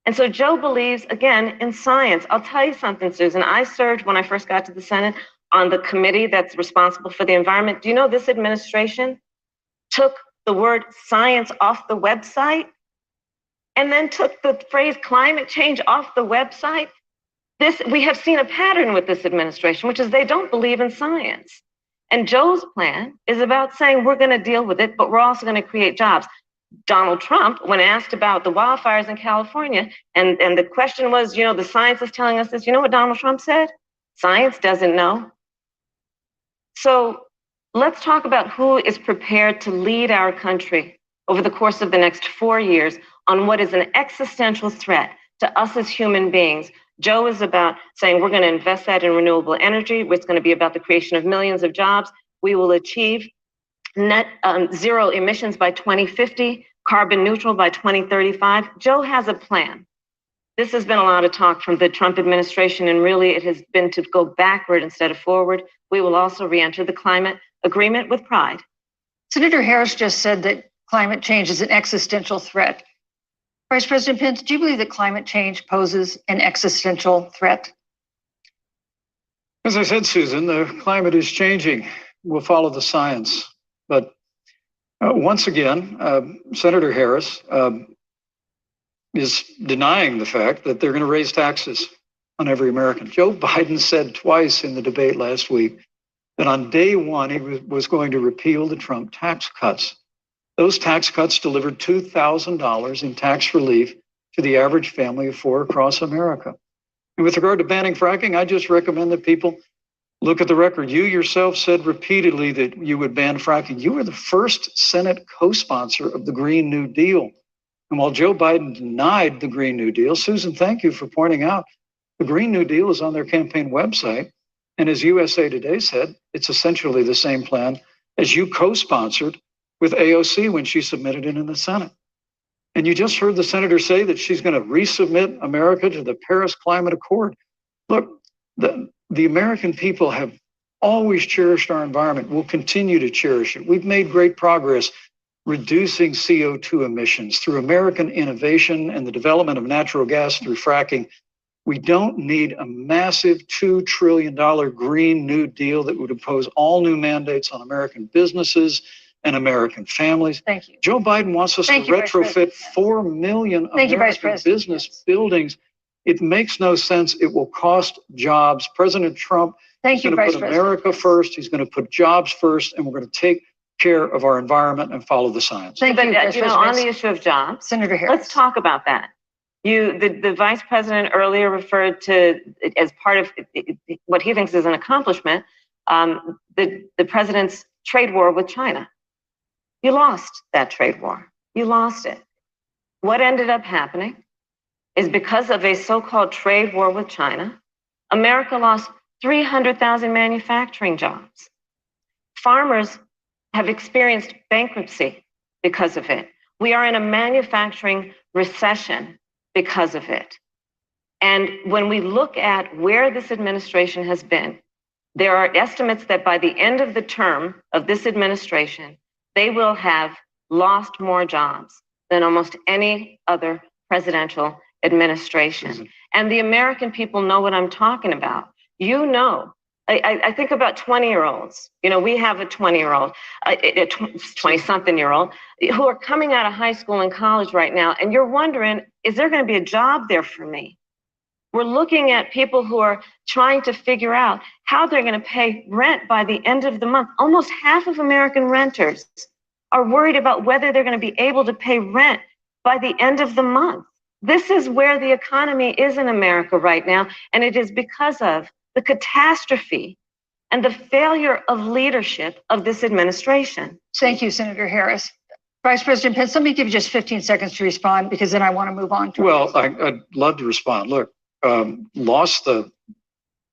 And so Joe believes, again, in science. I'll tell you something, Susan. I served, when I first got to the Senate, on the committee that's responsible for the environment. Do you know this administration took the word science off the website and then took the phrase climate change off the website? We have seen a pattern with this administration, which is they don't believe in science. And Joe's plan is about saying we're going to deal with it, but we're also going to create jobs. Donald Trump, when asked about the wildfires in California, and the question was, you know, the science is telling us this, you know what Donald Trump said? Science doesn't know. So let's talk about who is prepared to lead our country over the course of the next 4 years on what is an existential threat to us as human beings. Joe is about saying we're going to invest that in renewable energy. It's going to be about the creation of millions of jobs. We will achieve net zero emissions by 2050, carbon neutral by 2035. Joe has a plan. This has been a lot of talk from the Trump administration, and really it has been to go backward instead of forward. We will also re-enter the climate agreement with pride. Senator Harris just said that climate change is an existential threat. Vice President Pence, do you believe that climate change poses an existential threat? As I said, Susan, the climate is changing. We'll follow the science. But once again, Senator Harris is denying the fact that they're going to raise taxes on every American. Joe Biden said twice in the debate last week that on day one, he was going to repeal the Trump tax cuts. Those tax cuts delivered $2,000 in tax relief to the average family of four across America. And with regard to banning fracking, I just recommend that people look at the record. You yourself said repeatedly that you would ban fracking. You were the first Senate co-sponsor of the Green New Deal. And while Joe Biden denied the Green New Deal, Susan, thank you for pointing out the Green New Deal is on their campaign website. And as USA Today said, it's essentially the same plan as you co-sponsored with AOC when she submitted it in the Senate. And you just heard the senator say that she's going to resubmit America to the Paris Climate Accord. Look, the American people have always cherished our environment. We'll continue to cherish it. We've made great progress reducing CO2 emissions through American innovation and the development of natural gas through fracking. We don't need a massive $2 trillion Green New Deal that would impose all new mandates on American businesses and American families. Thank you. Joe Biden wants us to retrofit 4 million American business buildings. It makes no sense. It will cost jobs. President Trump is going to put America first. He's going to put jobs first, and we're going to take care of our environment and follow the science. Thank you. But, on the issue of jobs, Senator Harris, let's talk about that. The vice president earlier referred to, as part of what he thinks is an accomplishment, the president's trade war with China. You lost that trade war. You lost it. What ended up happening is because of a so-called trade war with China, America lost 300,000 manufacturing jobs. Farmers have experienced bankruptcy because of it. We are in a manufacturing recession because of it. And when we look at where this administration has been, there are estimates that by the end of the term of this administration, they will have lost more jobs than almost any other presidential administration. And the American people know what I'm talking about. You know, I think about 20-year-olds. You know, we have a 20-year-old, a 20-something-year-old who are coming out of high school and college right now, and you're wondering, is there going to be a job there for me? We're looking at people who are trying to figure out how they're going to pay rent by the end of the month. Almost half of American renters are worried about whether they're going to be able to pay rent by the end of the month. This is where the economy is in America right now, and it is because of the catastrophe and the failure of leadership of this administration. Thank you, Senator Harris. Vice President Pence, let me give you just 15 seconds to respond, because then I want to move on. Well, I'd love to respond. Look, lost the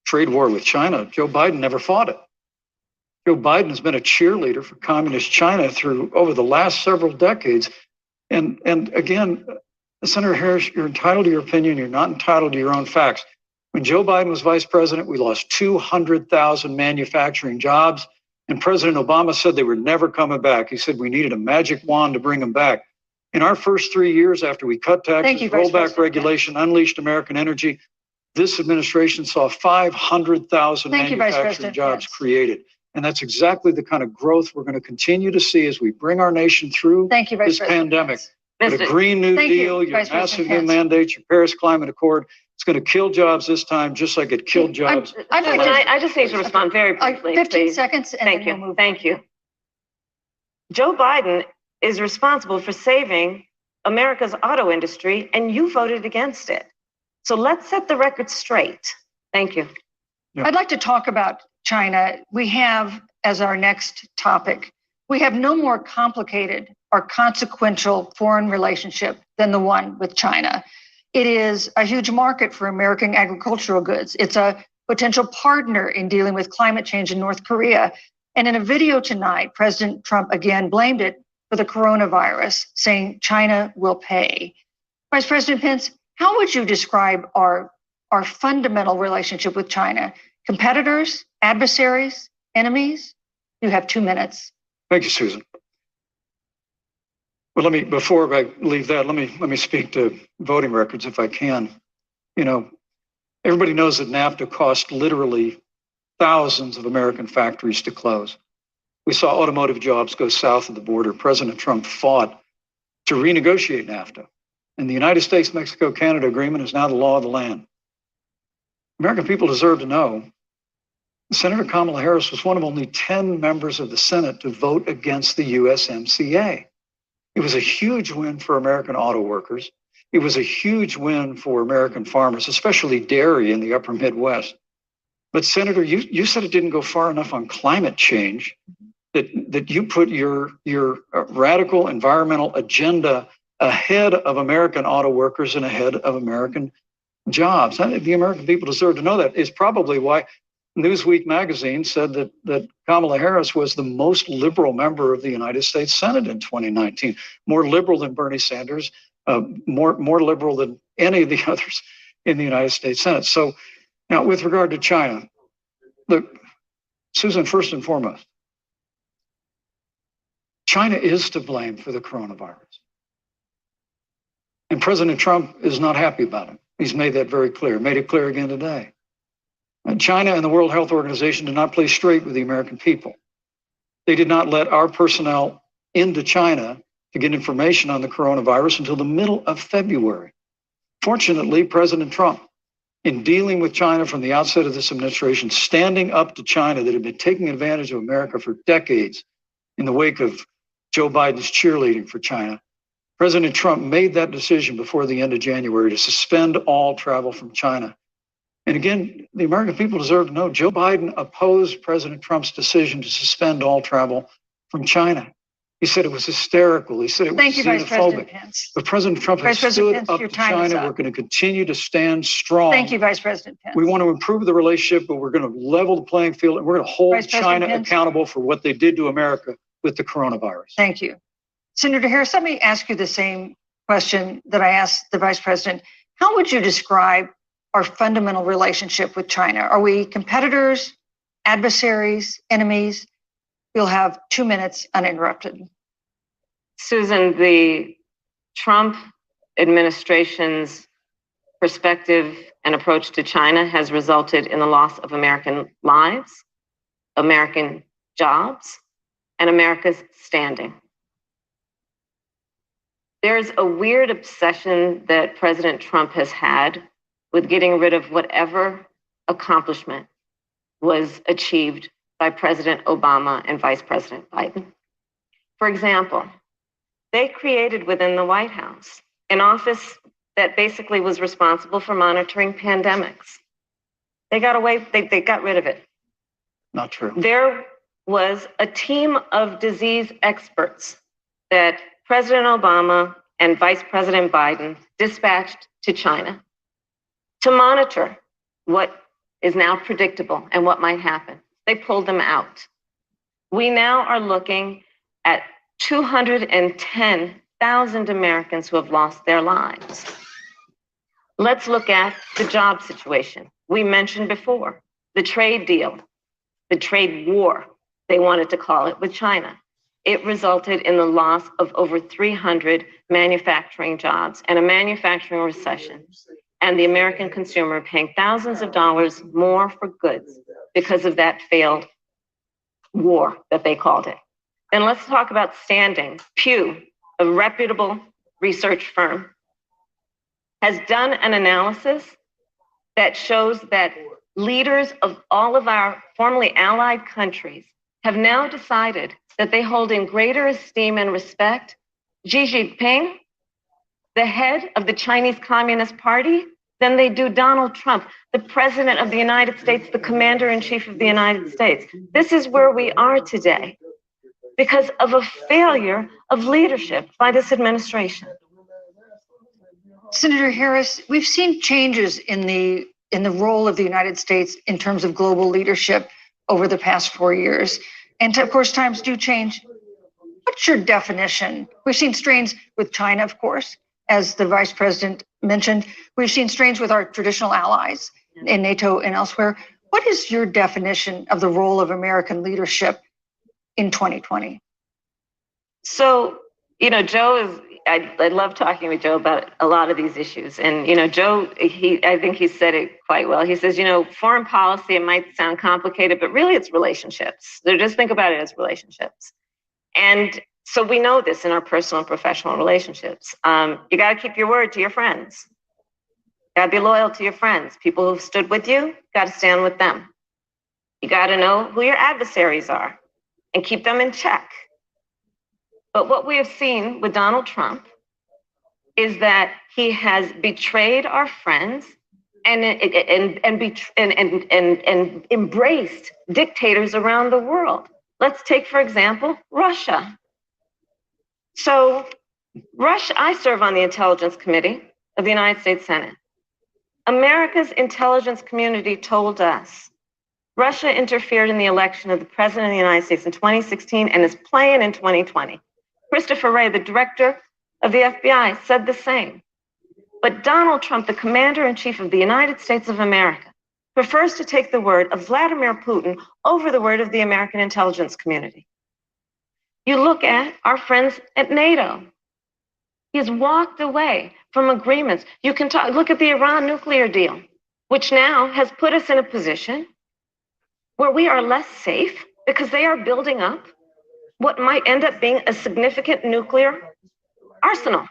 trade war with China. Joe Biden never fought it. Joe Biden has been a cheerleader for communist China over the last several decades. And again, Senator Harris, you're entitled to your opinion. You're not entitled to your own facts. When Joe Biden was vice president, we lost 200,000 manufacturing jobs. And President Obama said they were never coming back. He said we needed a magic wand to bring them back. In our first 3 years after we cut taxes, rolled back regulation, unleashed American energy, this administration saw 500,000 manufacturing jobs created. And that's exactly the kind of growth we're going to continue to see as we bring our nation through this pandemic. But a Green New Deal, your massive new mandates, your Paris Climate Accord, it's going to kill jobs this time, just like it killed jobs. I just need to respond very briefly. 15 seconds, and thank you. Thank you. Joe Biden is responsible for saving America's auto industry, and you voted against it. So let's set the record straight. Thank you. Yeah. I'd like to talk about China. We have, as our next topic, we have no more complicated or consequential foreign relationship than the one with China. It is a huge market for American agricultural goods. It's a potential partner in dealing with climate change in North Korea. And in a video tonight, President Trump again blamed it for the coronavirus, saying China will pay. Vice President Pence, how would you describe our fundamental relationship with China? Competitors, adversaries, enemies? You have 2 minutes. Thank you, Susan. Well, before I leave that, let me speak to voting records if I can. You know, everybody knows that NAFTA cost literally thousands of American factories to close. We saw automotive jobs go south of the border. President Trump fought to renegotiate NAFTA. And the United States-Mexico-Canada agreement is now the law of the land. American people deserve to know Senator Kamala Harris was one of only 10 members of the Senate to vote against the USMCA. It was a huge win for American auto workers. It was a huge win for American farmers, especially dairy in the upper Midwest. But Senator, you said it didn't go far enough on climate change, that you put your radical environmental agenda ahead of American auto workers and ahead of American jobs. The American people deserve to know that. It's probably why Newsweek magazine said that Kamala Harris was the most liberal member of the United States Senate in 2019, more liberal than Bernie Sanders, more liberal than any of the others in the United States Senate. So now with regard to China, look, Susan, first and foremost, China is to blame for the coronavirus. And President Trump is not happy about it. He's made that very clear, made it clear again today. And China and the World Health Organization did not play straight with the American people. They did not let our personnel into China to get information on the coronavirus until the middle of February. Fortunately, President Trump, in dealing with China from the outset of this administration, standing up to China that had been taking advantage of America for decades in the wake of Joe Biden's cheerleading for China, President Trump made that decision before the end of January to suspend all travel from China. And again, the American people deserve to know Joe Biden opposed President Trump's decision to suspend all travel from China. He said it was hysterical. He said it was Thank you, Vice President xenophobic. Pence. But President Trump has stood up to China. We're going to continue to stand strong. Thank you, Vice President Pence. We want to improve the relationship, but we're going to level the playing field, and we're going to hold China accountable for what they did to America with the coronavirus. Thank you. Senator Harris, let me ask you the same question that I asked the Vice President. How would you describe our fundamental relationship with China? Are we competitors, adversaries, enemies? You'll have 2 minutes uninterrupted. Susan, the Trump administration's perspective and approach to China has resulted in the loss of American lives, American jobs, and America's standing. There's a weird obsession that President Trump has had with getting rid of whatever accomplishment was achieved by President Obama and Vice President Biden. For example, they created within the White House an office that basically was responsible for monitoring pandemics. They got rid of it. Not true. There was a team of disease experts that President Obama and Vice President Biden dispatched to China to monitor what is now predictable and what might happen. They pulled them out. We now are looking at 210,000 Americans who have lost their lives. Let's look at the job situation. We mentioned before the trade deal, the trade war, they wanted to call it, with China. It resulted in the loss of over 300 manufacturing jobs and a manufacturing recession, and the American consumer paying thousands of dollars more for goods because of that failed war that they called it. And let's talk about standing. Pew, a reputable research firm, has done an analysis that shows that leaders of all of our formerly allied countries have now decided that they hold in greater esteem and respect Xi Jinping, the head of the Chinese Communist Party, than they do Donald Trump, the President of the United States, the Commander-in-Chief of the United States. This is where we are today because of a failure of leadership by this administration. Senator Harris, we've seen changes in the role of the United States in terms of global leadership over the past 4 years. And of course, times do change. What's your definition? We've seen strains with China, of course, as the Vice President mentioned. We've seen strains with our traditional allies in NATO and elsewhere. What is your definition of the role of American leadership in 2020? So, Joe is, I love talking with Joe about a lot of these issues. And, Joe, I think he said it quite well. He says, foreign policy, it might sound complicated, but really it's relationships. So just think about it as relationships. And so we know this in our personal and professional relationships. You got to keep your word to your friends. You got to be loyal to your friends. People who've stood with you, got to stand with them. You got to know who your adversaries are and keep them in check. But what we have seen with Donald Trump is that he has betrayed our friends and embraced dictators around the world. Let's take, for example, Russia. So Russia, I serve on the Intelligence Committee of the United States Senate. America's intelligence community told us Russia interfered in the election of the President of the United States in 2016 and is playing in 2020. Christopher Wray, the director of the FBI, said the same. But Donald Trump, the commander-in-chief of the United States of America, prefers to take the word of Vladimir Putin over the word of the American intelligence community. You look at our friends at NATO. He's walked away from agreements. You can look at the Iran nuclear deal, which now has put us in a position where we are less safe because they are building up what might end up being a significant nuclear arsenal.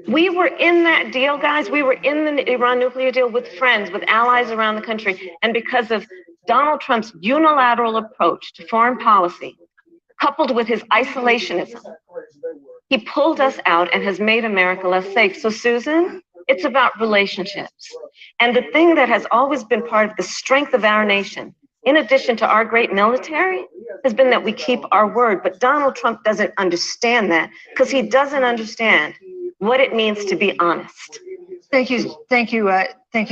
We were in that deal, guys. We were in the Iran nuclear deal with friends, with allies around the country. And because of Donald Trump's unilateral approach to foreign policy, coupled with his isolationism, he pulled us out and has made America less safe. So, Susan, it's about relationships. And the thing that has always been part of the strength of our nation, in addition to our great military, has been that we keep our word. But Donald Trump doesn't understand that because he doesn't understand what it means to be honest. Thank you,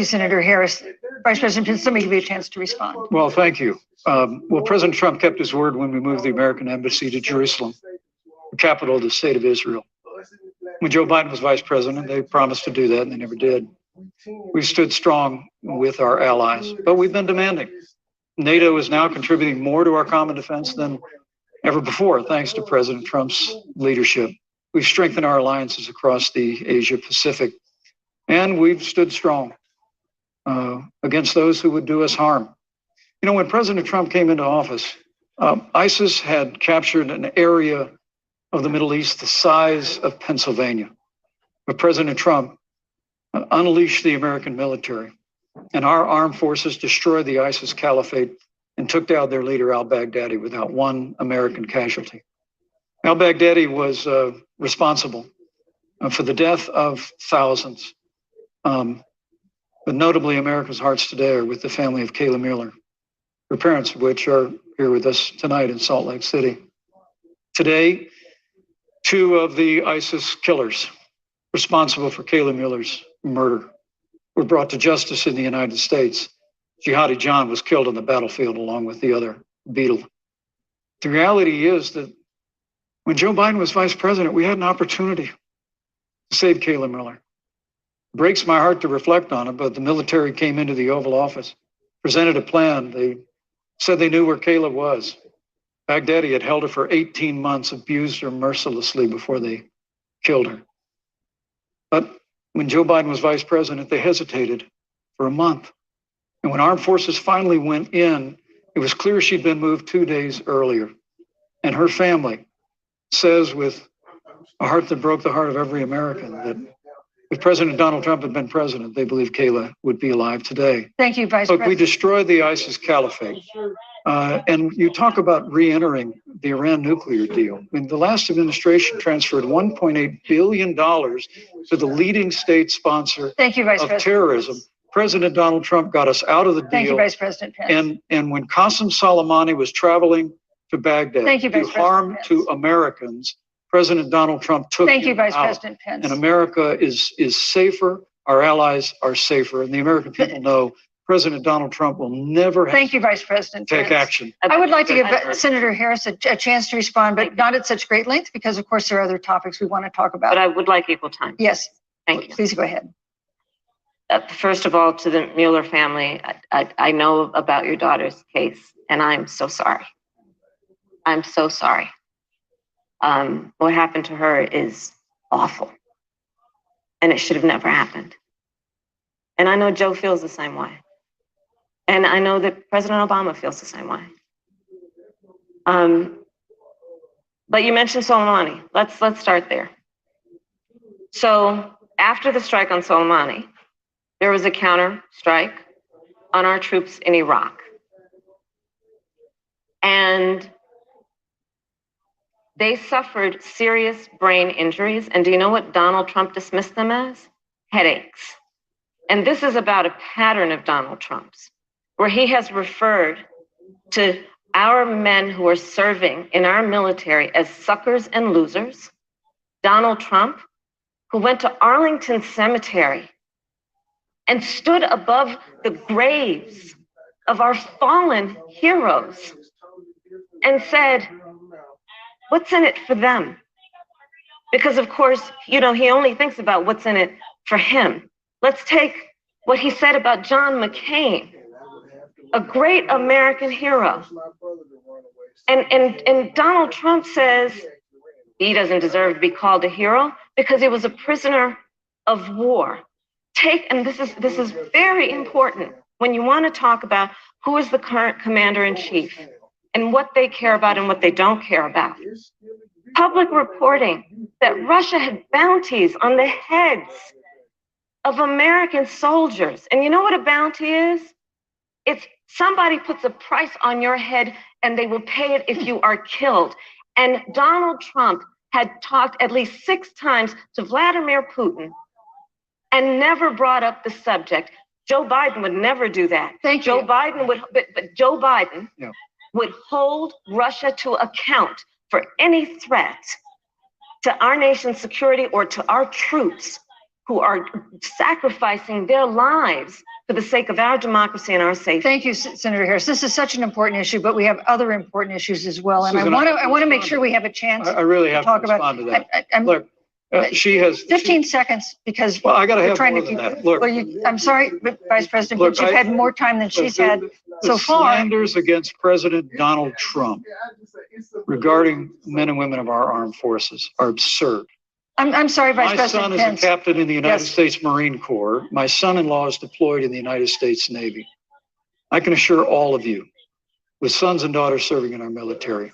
Senator Harris. Vice President Pence, let me give you a chance to respond. Well, thank you. Well, President Trump kept his word when we moved the American embassy to Jerusalem, the capital of the state of Israel. When Joe Biden was vice president, they promised to do that, and they never did. We stood strong with our allies, but we've been demanding. NATO is now contributing more to our common defense than ever before, thanks to President Trump's leadership. We've strengthened our alliances across the Asia Pacific, and we've stood strong against those who would do us harm. You know, when President Trump came into office, ISIS had captured an area of the Middle East the size of Pennsylvania. But President Trump unleashed the American military, and our armed forces destroyed the ISIS caliphate and took down their leader, al-Baghdadi, without one American casualty. Al-Baghdadi was responsible for the death of thousands. But notably, America's hearts today are with the family of Kayla Mueller, her parents of which are here with us tonight in Salt Lake City. Today, two of the ISIS killers responsible for Kayla Mueller's murder were brought to justice in the United States. Jihadi John was killed on the battlefield along with the other Beetle. The reality is that when Joe Biden was vice president, we had an opportunity to save Kayla Mueller. It breaks my heart to reflect on it, but the military came into the Oval Office, presented a plan. They said they knew where Kayla was. Baghdadi had held her for 18 months, abused her mercilessly before they killed her. But when Joe Biden was vice president, they hesitated for a month. And when armed forces finally went in, it was clear she'd been moved 2 days earlier. And her family says with a heart that broke the heart of every American that if President Donald Trump had been president, they believe Kayla would be alive today. Thank you, Vice Look, President. we destroyed the ISIS caliphate. And you talk about re-entering the Iran nuclear deal. I mean, the last administration transferred $1.8 billion to the leading state sponsor Thank you, Vice of President. terrorism. President Donald Trump got us out of the deal. Thank you, Vice President Pence. And when Qasem Soleimani was traveling to Baghdad Thank you, to Vice President harm Pence. to Americans, President Donald Trump took Thank you, him Vice out. President Pence. And America is safer. Our allies are safer. And the American people know President Donald Trump will never Thank you, Vice President take Pence. action. I would like to give Senator Harris a chance to respond, but not at such great length because, of course, there are other topics we want to talk about. But I would like equal time. Yes, Thank you. please go ahead. First of all, to the Mueller family, I know about your daughter's case, and I'm so sorry. I'm so sorry. What happened to her is awful, and it should have never happened. And I know Joe feels the same way. And I know that President Obama feels the same way. But you mentioned Soleimani. Let's start there. So after the strike on Soleimani, there was a counter strike on our troops in Iraq. And they suffered serious brain injuries. And do you know what Donald Trump dismissed them as? Headaches. And this is about a pattern of Donald Trump's, where he has referred to our men who are serving in our military as suckers and losers. Donald Trump, who went to Arlington Cemetery and stood above the graves of our fallen heroes and said, what's in it for them? Because of course, he only thinks about what's in it for him. Let's take what he said about John McCain, a great American hero. And Donald Trump says he doesn't deserve to be called a hero because he was a prisoner of war. And this is very important when you want to talk about who is the current commander-in-chief and what they care about and what they don't care about. Public reporting that Russia had bounties on the heads of American soldiers. And you know what a bounty is? It's somebody puts a price on your head and they will pay it if you are killed. And Donald Trump had talked at least 6 times to Vladimir Putin and never brought up the subject. Joe Biden would never do that. Thank Joe you. Biden would, but Joe Biden would hold Russia to account for any threat to our nation's security or to our troops who are sacrificing their lives for the sake of our democracy and our safety. Thank you, Senator Harris. This is such an important issue, but we have other important issues as well. And Susan, I want to make sure we have a chance I really have to talk about. respond to that. I'm Look, she has 15 seconds because Well, I got to we're have trying more to than keep. that. Look, Well, I'm sorry, but Vice President, Look, but you've had more time than she's had so far. Slanders against President Donald Trump regarding men and women of our armed forces are absurd. I'm sorry, Vice My President son is Pence. a captain in the United Yes. States Marine Corps. My son-in-law is deployed in the United States Navy. I can assure all of you, with sons and daughters serving in our military,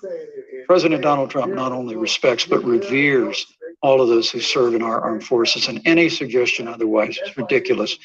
President Donald Trump not only respects but reveres all of those who serve in our armed forces, and any suggestion otherwise is ridiculous.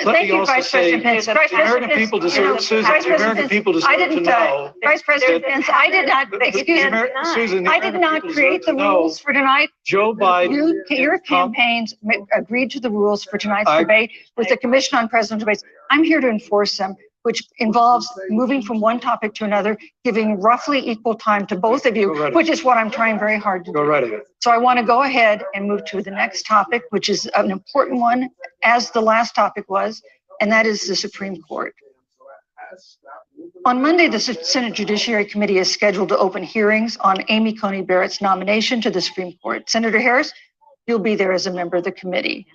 Thank you, Vice President Pence. Vice The American President people Pence, deserve, Susan, Vice the President American Pence, people I deserve to didn't, know. Vice President Pence, I did not, excuse me, Susan, the I did American not people create deserve the to know rules for tonight. Joe Biden. Your campaigns agreed to the rules for tonight's debate with the Commission on Presidential Debates. I'm here to enforce them, which involves moving from one topic to another, giving roughly equal time to both of you, which is what I'm trying very hard to do. Go right ahead. So I want to go ahead and move to the next topic, which is an important one, as the last topic was, and that is the Supreme Court. On Monday, the Senate Judiciary Committee is scheduled to open hearings on Amy Coney Barrett's nomination to the Supreme Court. Senator Harris, you'll be there as a member of the committee.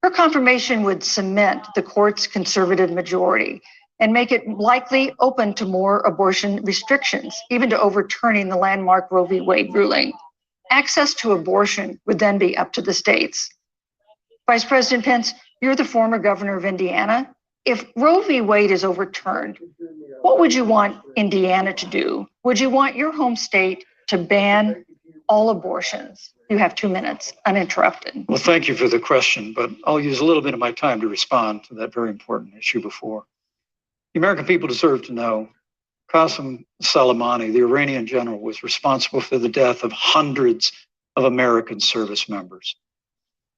Her confirmation would cement the court's conservative majority and make it likely open to more abortion restrictions, even to overturning the landmark Roe v. Wade ruling. Access to abortion would then be up to the states. Vice President Pence, you're the former governor of Indiana. If Roe v. Wade is overturned, what would you want Indiana to do? Would you want your home state to ban all abortions? You have 2 minutes, uninterrupted. Well, thank you for the question, but I'll use a little bit of my time to respond to that very important issue before. The American people deserve to know Qasem Soleimani, the Iranian general, was responsible for the death of hundreds of American service members.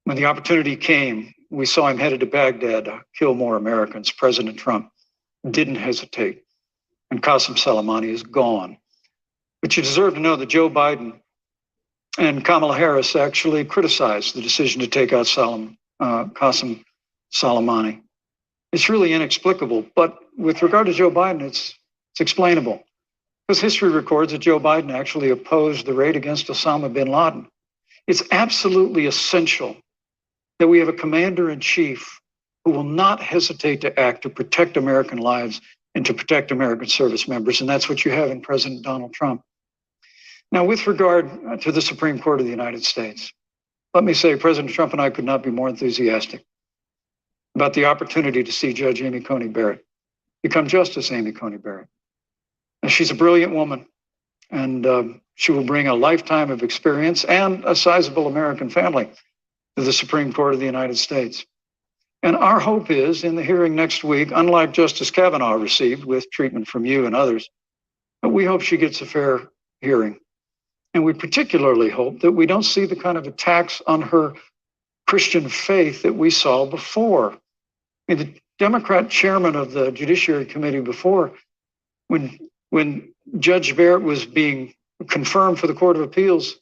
When the opportunity came, we saw him headed to Baghdad to kill more Americans. President Trump didn't hesitate, and Qasem Soleimani is gone. But you deserve to know that Joe Biden and Kamala Harris actually criticized the decision to take out Qasem Soleimani. It's really inexplicable, but with regard to Joe Biden, it's explainable. Because history records that Joe Biden actually opposed the raid against Osama bin Laden. It's absolutely essential that we have a commander-in-chief who will not hesitate to act to protect American lives and to protect American service members, and that's what you have in President Donald Trump. Now, with regard to the Supreme Court of the United States, let me say President Trump and I could not be more enthusiastic about the opportunity to see Judge Amy Coney Barrett become Justice Amy Coney Barrett. And she's a brilliant woman, and she will bring a lifetime of experience and a sizable American family to the Supreme Court of the United States. And our hope is, in the hearing next week, unlike Justice Kavanaugh received with treatment from you and others, But we hope she gets a fair hearing. And we particularly hope that we don't see the kind of attacks on her Christian faith that we saw before. I mean, the Democrat chairman of the Judiciary Committee before, when Judge Barrett was being confirmed for the Court of Appeals,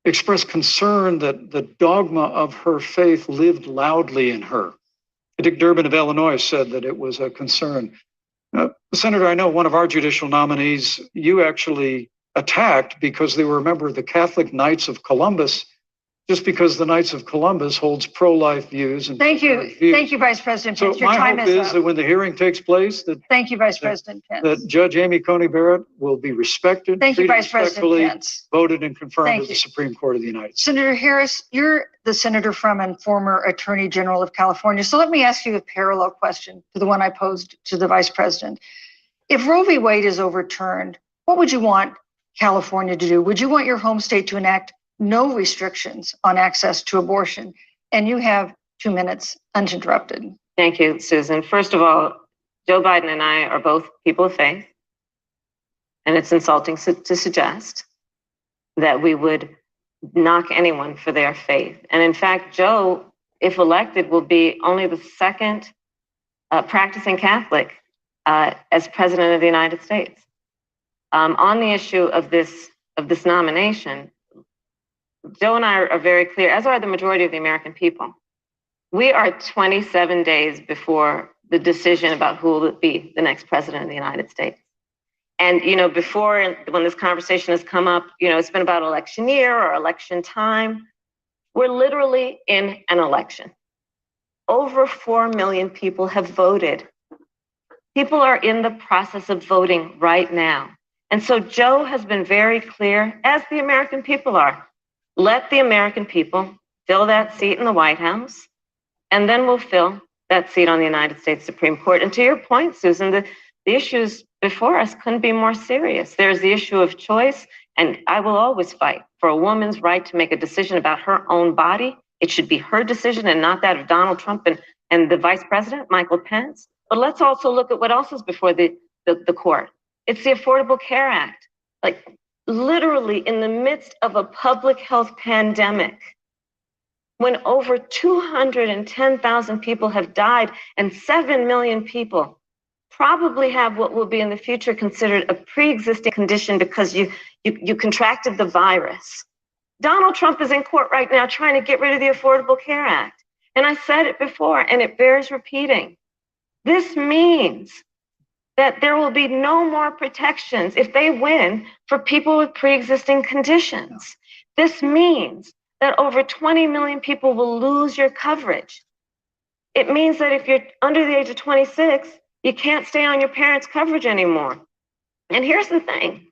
expressed concern that the dogma of her faith lived loudly in her. Dick Durbin of Illinois said that it was a concern. Senator, I know one of our judicial nominees, you actually attacked because they were a member of the Catholic Knights of Columbus, just because the Knights of Columbus holds pro-life views. And thank you, Vice President Pence. So Your my time hope is is that when the hearing takes place, thank you, Vice President Pence. That Judge Amy Coney Barrett will be respected, thank you, Vice President respectfully, Pence. voted and confirmed with the Supreme Court of the United States. Senator Harris, you're the senator from and former Attorney General of California. So let me ask you a parallel question to the one I posed to the Vice President. If Roe v. Wade is overturned, what would you want California to do? Would you want your home state to enact no restrictions on access to abortion? And you have 2 minutes uninterrupted. Thank you, Susan. First of all, Joe Biden and I are both people of faith, and it's insulting to suggest that we would knock anyone for their faith. And in fact, Joe, if elected, will be only the second practicing Catholic as president of the United States. On the issue of this nomination, Joe and I are very clear, as are the majority of the American people. We are 27 days before the decision about who will be the next president of the United States. And, before, when this conversation has come up, it's been about election year or election time. We're literally in an election. Over 4 million people have voted. People are in the process of voting right now. And so Joe has been very clear, as the American people are. Let the American people fill that seat in the White House, and then we'll fill that seat on the United States Supreme Court. And to your point, Susan, the issues before us couldn't be more serious. There's the issue of choice, and I will always fight for a woman's right to make a decision about her own body. It should be her decision and not that of Donald Trump and the Vice President, Michael Pence. But let's also look at what else is before the court. It's the Affordable Care Act. Literally in the midst of a public health pandemic, when over 210,000 people have died and 7 million people probably have what will be in the future considered a pre-existing condition because you contracted the virus. Donald Trump is in court right now trying to get rid of the Affordable Care Act. And I said it before, and it bears repeating. This means that there will be no more protections if they win for people with pre-existing conditions. This means that over 20 million people will lose your coverage. It means that if you're under the age of 26, you can't stay on your parents' coverage anymore. And here's the thing,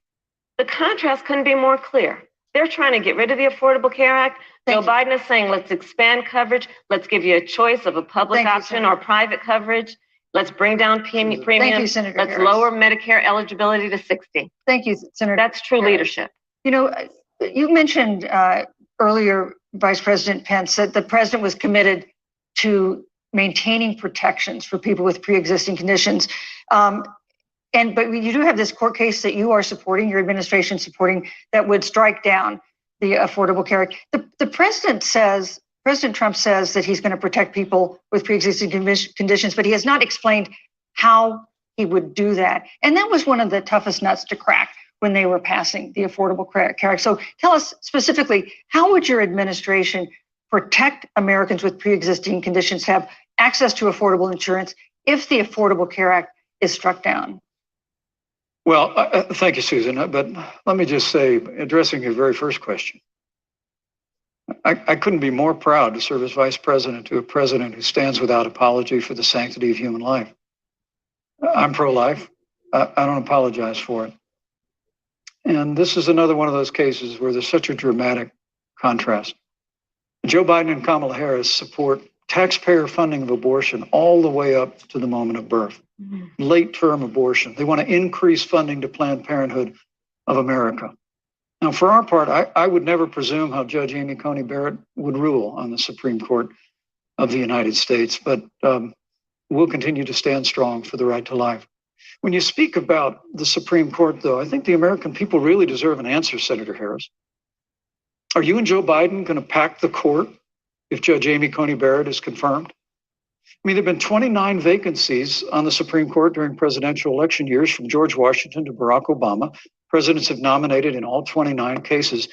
the contrast couldn't be more clear. They're trying to get rid of the Affordable Care Act. Joe Biden is saying, let's expand coverage. Let's give you a choice of a public option or private coverage. Let's bring down premiums. Thank you, Senator Let's Harris. lower Medicare eligibility to 60. Thank you, Senator. That's true Harris. leadership. You mentioned earlier, Vice President Pence, that the president was committed to maintaining protections for people with pre-existing conditions. But you do have this court case that you are supporting, your administration supporting, that would strike down the Affordable Care Act. The President Trump says that he's going to protect people with pre-existing conditions, but he has not explained how he would do that. And that was one of the toughest nuts to crack when they were passing the Affordable Care Act. So tell us specifically, how would your administration protect Americans with pre-existing conditions have access to affordable insurance if the Affordable Care Act is struck down? Well, thank you, Susan. But let me just say, addressing your very first question, I couldn't be more proud to serve as vice president to a president who stands without apology for the sanctity of human life. I'm pro-life. I don't apologize for it. And this is another one of those cases where there's such a dramatic contrast. Joe Biden and Kamala Harris support taxpayer funding of abortion all the way up to the moment of birth, late-term abortion. They want to increase funding to Planned Parenthood of America. Now, for our part, I would never presume how Judge Amy Coney Barrett would rule on the Supreme Court of the United States, but we'll continue to stand strong for the right to life. When you speak about the Supreme Court, though, I think the American people really deserve an answer, Senator Harris. Are you and Joe Biden going to pack the court if Judge Amy Coney Barrett is confirmed? I mean, there have been 29 vacancies on the Supreme Court during presidential election years, from George Washington to Barack Obama. Presidents have nominated in all 29 cases.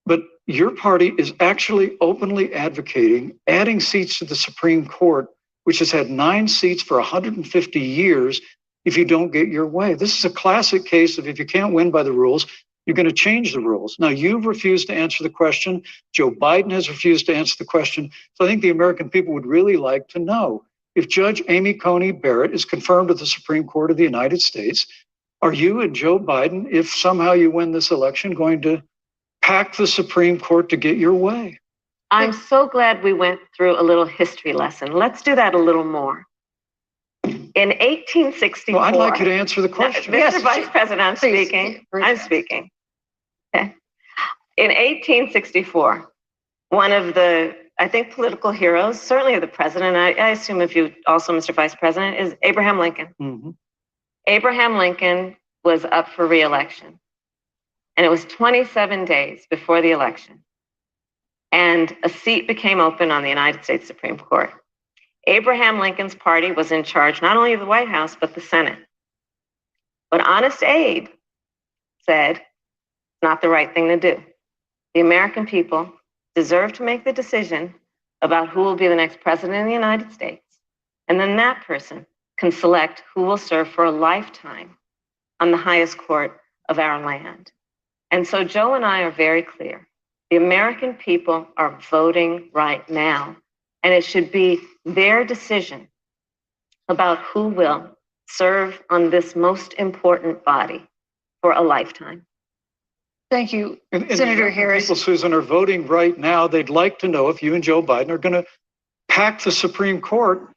But your party is actually openly advocating adding seats to the Supreme Court, which has had 9 seats for 150 years, if you don't get your way. This is a classic case of, if you can't win by the rules, you're going to change the rules. Now, you've refused to answer the question. Joe Biden has refused to answer the question. So I think the American people would really like to know, if Judge Amy Coney Barrett is confirmed to the Supreme Court of the United States, are you and Joe Biden, if somehow you win this election, going to pack the Supreme Court to get your way? I'm so glad we went through a little history lesson. Let's do that a little more. In 1864. Well, I'd like you to answer the question. Mr. Vice President, I'm speaking. I'm speaking. Okay. In 1864, one of the, I think, political heroes, certainly of the president, I assume if you also, Mr. Vice President, is Abraham Lincoln. Mm-hmm. Abraham Lincoln was up for re-election. And it was 27 days before the election. And a seat became open on the United States Supreme Court. Abraham Lincoln's party was in charge not only of the White House, but the Senate. But Honest Abe said, it's not the right thing to do. The American people deserve to make the decision about who will be the next president of the United States. And then that person can select who will serve for a lifetime on the highest court of our land. And so Joe and I are very clear. The American people are voting right now, and it should be their decision about who will serve on this most important body for a lifetime. Thank you, And Senator Harris. People, Susan, are voting right now. They'd like to know if you and Joe Biden are going to pack the Supreme Court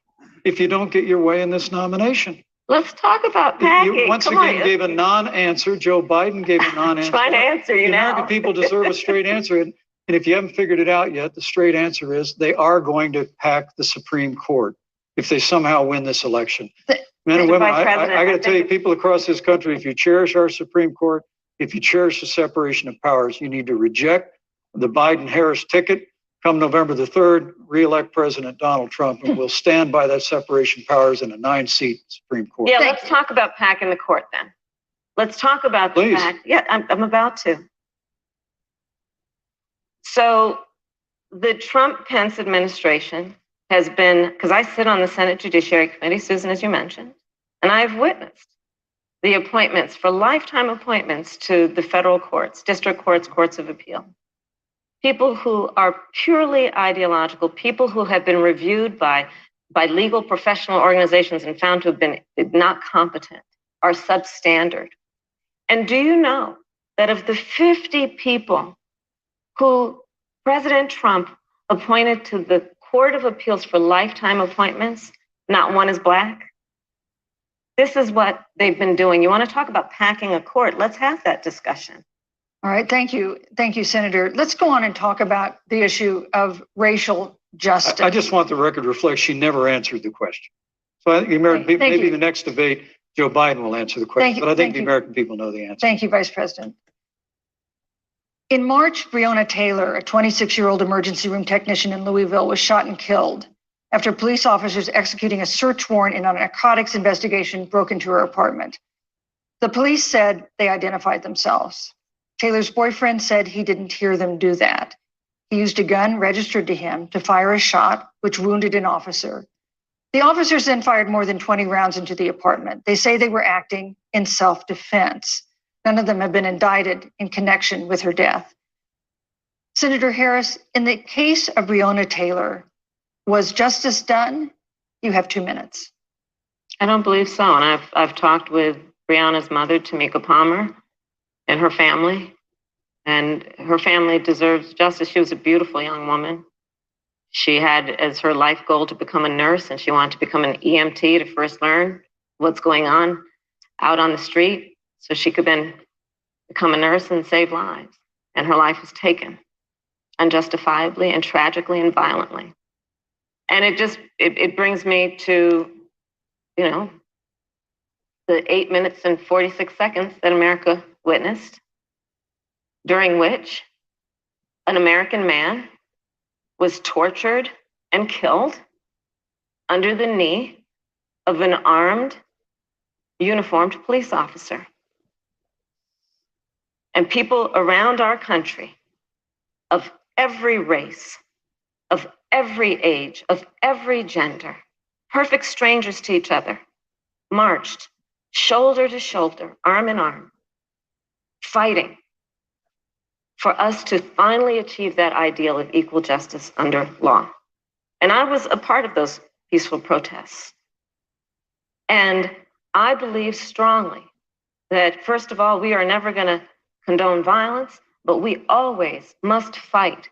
if you don't get your way in this nomination. Let's talk about packing. You once again gave a non-answer. Joe Biden gave a non-answer. Trying to answer you the now. American people deserve a straight answer. And if you haven't figured it out yet, the straight answer is they are going to pack the Supreme Court if they somehow win this election. Men and women, I got to tell you, people across this country, if you cherish our Supreme Court, if you cherish the separation of powers, you need to reject the Biden-Harris ticket. Come November the 3rd, re-elect President Donald Trump, and we'll stand by that separation of powers in a 9-seat Supreme Court. Yeah, let's talk about packing the court then. Let's talk about the fact. Yeah, I'm about to. So the Trump-Pence administration has been, because I sit on the Senate Judiciary Committee, Susan, as you mentioned, and I've witnessed the appointments for lifetime appointments to the federal courts, district courts, courts of appeal. People who are purely ideological, people who have been reviewed by legal professional organizations and found to have been not competent, are substandard. And do you know that of the 50 people who President Trump appointed to the Court of Appeals for lifetime appointments, not one is Black? This is what they've been doing. You want to talk about packing a court? Let's have that discussion. All right, thank you. Thank you, Senator. Let's go on and talk about the issue of racial justice. I just want the record to reflect she never answered the question. So I think the American people, maybe the next debate, Joe Biden will answer the question, but I think the American people know the answer. Thank you, Vice President. In March, Breonna Taylor, a 26-year-old emergency room technician in Louisville, was shot and killed after police officers executing a search warrant in a narcotics investigation broke into her apartment. The police said they identified themselves. Taylor's boyfriend said he didn't hear them do that. He used a gun registered to him to fire a shot, which wounded an officer. The officers then fired more than 20 rounds into the apartment. They say they were acting in self-defense. None of them have been indicted in connection with her death. Senator Harris, in the case of Breonna Taylor, was justice done? You have 2 minutes. I don't believe so. And I've talked with Breonna's mother, Tamika Palmer, and her family. And her family deserves justice. She was a beautiful young woman. She had as her life goal to become a nurse, and she wanted to become an EMT to first learn what's going on out on the street so she could then become a nurse and save lives. And her life was taken unjustifiably and tragically and violently. And it brings me to, the 8 minutes and 46 seconds that America witnessed, during which an American man was tortured and killed under the knee of an armed, uniformed police officer. And people around our country of every race, of every age, of every gender, perfect strangers to each other, marched shoulder to shoulder, arm in arm, fighting for us to finally achieve that ideal of equal justice under law. And I was a part of those peaceful protests. And I believe strongly that, first of all, we are never going to condone violence, but we always must fight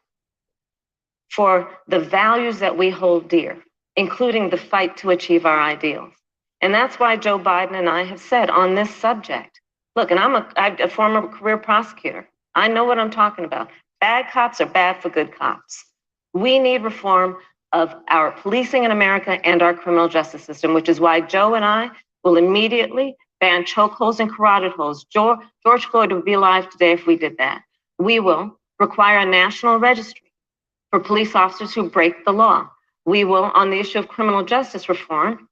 for the values that we hold dear, including the fight to achieve our ideals. And that's why Joe Biden and I have said on this subject, look, and I'm a former career prosecutor. I know what I'm talking about. Bad cops are bad for good cops. We need reform of our policing in America and our criminal justice system, which is why Joe and I will immediately ban chokeholds and carotid holds. George Floyd would be alive today if we did that. We will require a national registry for police officers who break the law. We will, on the issue of criminal justice reform,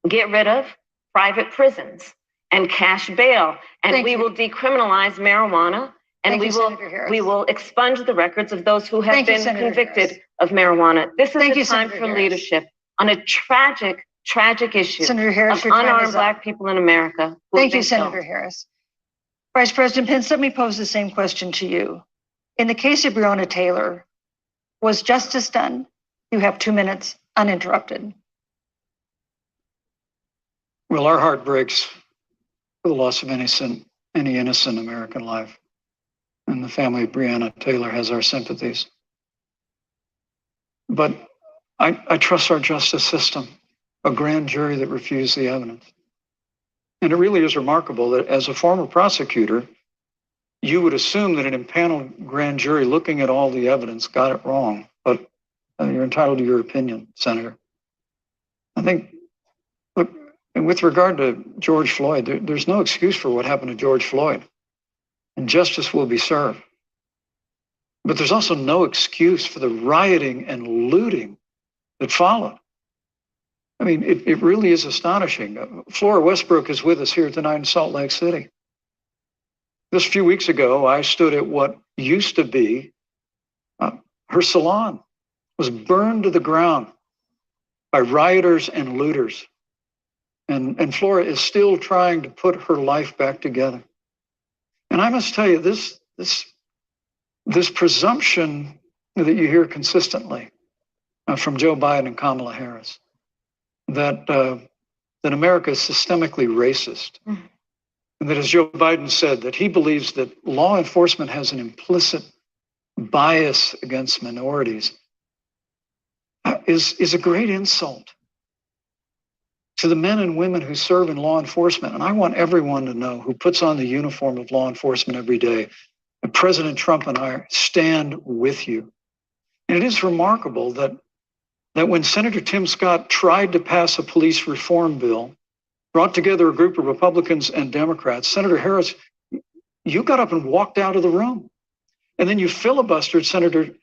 get rid of private prisons and cash bail, and we will decriminalize marijuana, and we will expunge the records of those who have been convicted of marijuana. This is the time for leadership on a tragic issue of unarmed Black people in America. Thank you, Senator Harris. Vice President Pence, let me pose the same question to you. In the case of Breonna Taylor, was justice done? You have 2 minutes uninterrupted. Well, our heart breaks for the loss of any innocent American life. And the family of Breonna Taylor has our sympathies. But I trust our justice system, a grand jury that refused the evidence. And it really is remarkable that as a former prosecutor, you would assume that an impaneled grand jury looking at all the evidence got it wrong. But you're entitled to your opinion, Senator. I think, look, and with regard to George Floyd, there's no excuse for what happened to George Floyd. And justice will be served. But there's also no excuse for the rioting and looting that followed. I mean, it really is astonishing. Flora Westbrook is with us here tonight in Salt Lake City. Just a few weeks ago, I stood at what used to be her salon, was burned to the ground by rioters and looters. And Flora is still trying to put her life back together. And I must tell you, this presumption that you hear consistently from Joe Biden and Kamala Harris, that America is systemically racist, and that, as Joe Biden said, that he believes that law enforcement has an implicit bias against minorities, is a great insult to the men and women who serve in law enforcement. And I want everyone to know, who puts on the uniform of law enforcement every day, that President Trump and I stand with you. And it is remarkable that when Senator Tim Scott tried to pass a police reform bill, brought together a group of Republicans and Democrats, Senator Harris, you got up and walked out of the room. And then you filibustered Senator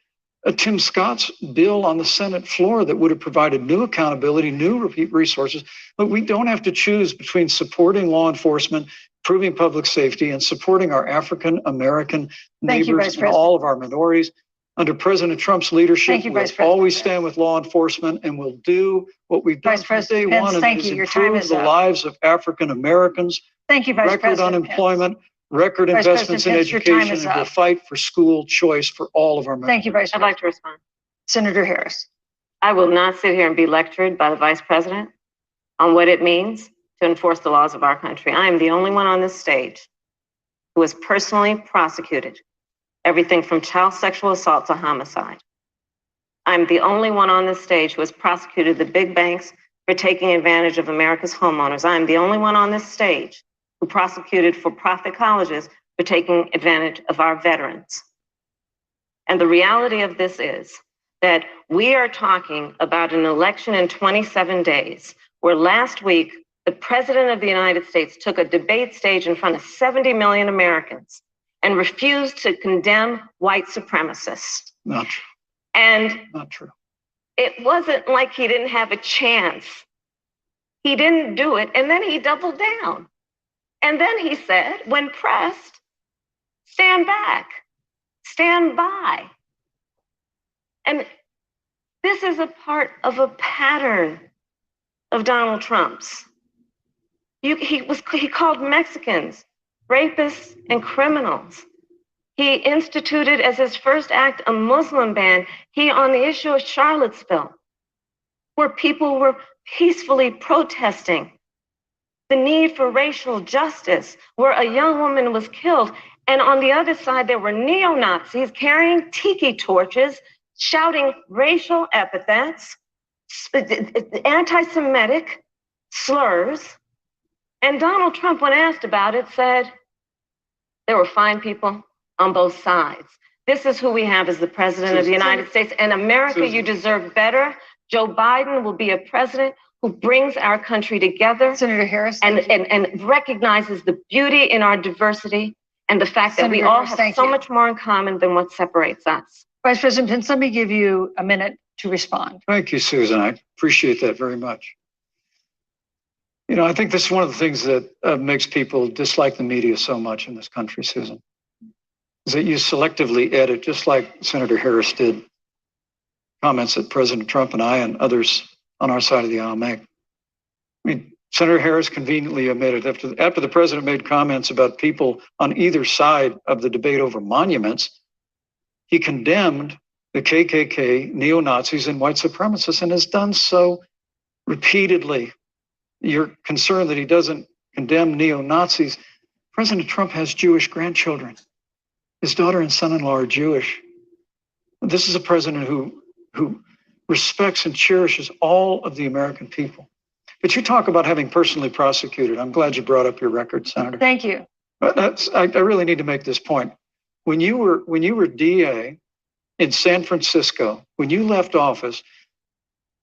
Tim Scott's bill on the Senate floor that would have provided new accountability, new resources. But we don't have to choose between supporting law enforcement, improving public safety, and supporting our African American neighbors and all of our minorities. Under President Trump's leadership, we'll always stand with law enforcement, and we'll do what we've done from day one, and is improve the lives of African Americans. Thank you, Vice President. Record unemployment, record investments in education, and we'll fight for school choice for all of our members. Thank you, Vice President. I'd like to respond. Senator Harris. I will not sit here and be lectured by the Vice President on what it means to enforce the laws of our country. I am the only one on this stage who was personally prosecuted everything from child sexual assault to homicide. I'm the only one on this stage who has prosecuted the big banks for taking advantage of America's homeowners. I'm the only one on this stage who prosecuted for-profit colleges for taking advantage of our veterans. And the reality of this is that we are talking about an election in 27 days, where last week, the President of the United States took a debate stage in front of 70 million Americans and refused to condemn white supremacists. Not true. And Not true. it wasn't like he didn't have a chance. He didn't do it, and then he doubled down. And then he said, when pressed, stand back, stand by. And this is a part of a pattern of Donald Trump's. He called Mexicans rapists and criminals. He instituted as his first act a Muslim ban. He, on the issue of Charlottesville, where people were peacefully protesting the need for racial justice, where a young woman was killed. And on the other side, there were neo-Nazis carrying tiki torches, shouting racial epithets, anti-Semitic slurs. And Donald Trump, when asked about it, said there were fine people on both sides. This is who we have as the president of the United States. And America, you deserve better. Joe Biden will be a president who brings our country together. Senator Harris. And recognizes the beauty in our diversity and the fact that we all have so much more in common than what separates us. Vice President Pence, let me give you a minute to respond. Thank you, Susan. I appreciate that very much. You know, I think this is one of the things that makes people dislike the media so much in this country, Susan, is that you selectively edit, just like Senator Harris did, comments that President Trump and I and others on our side of the aisle make. I mean, Senator Harris conveniently omitted, after the president made comments about people on either side of the debate over monuments, he condemned the KKK, neo-Nazis, and white supremacists, and has done so repeatedly. You're concerned that he doesn't condemn neo-Nazis. President Trump has Jewish grandchildren. His daughter and son-in-law are Jewish. This is a president who respects and cherishes all of the American people. But you talk about having personally prosecuted. I'm glad you brought up your record, Senator. Thank you. But I really need to make this point. When you were DA in San Francisco, when you left office,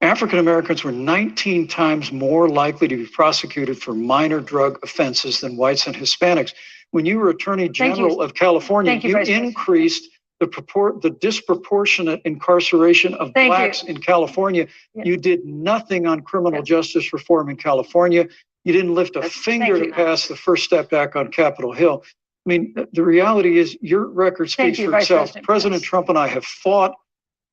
African Americans were 19 times more likely to be prosecuted for minor drug offenses than whites and Hispanics. When you were Attorney General of California, you increased the disproportionate incarceration of blacks in California. Yes. You did nothing on criminal justice reform in California. You didn't lift a finger to pass the First Step Back on Capitol Hill. I mean, the reality is your record speaks for itself. President Trump and I have fought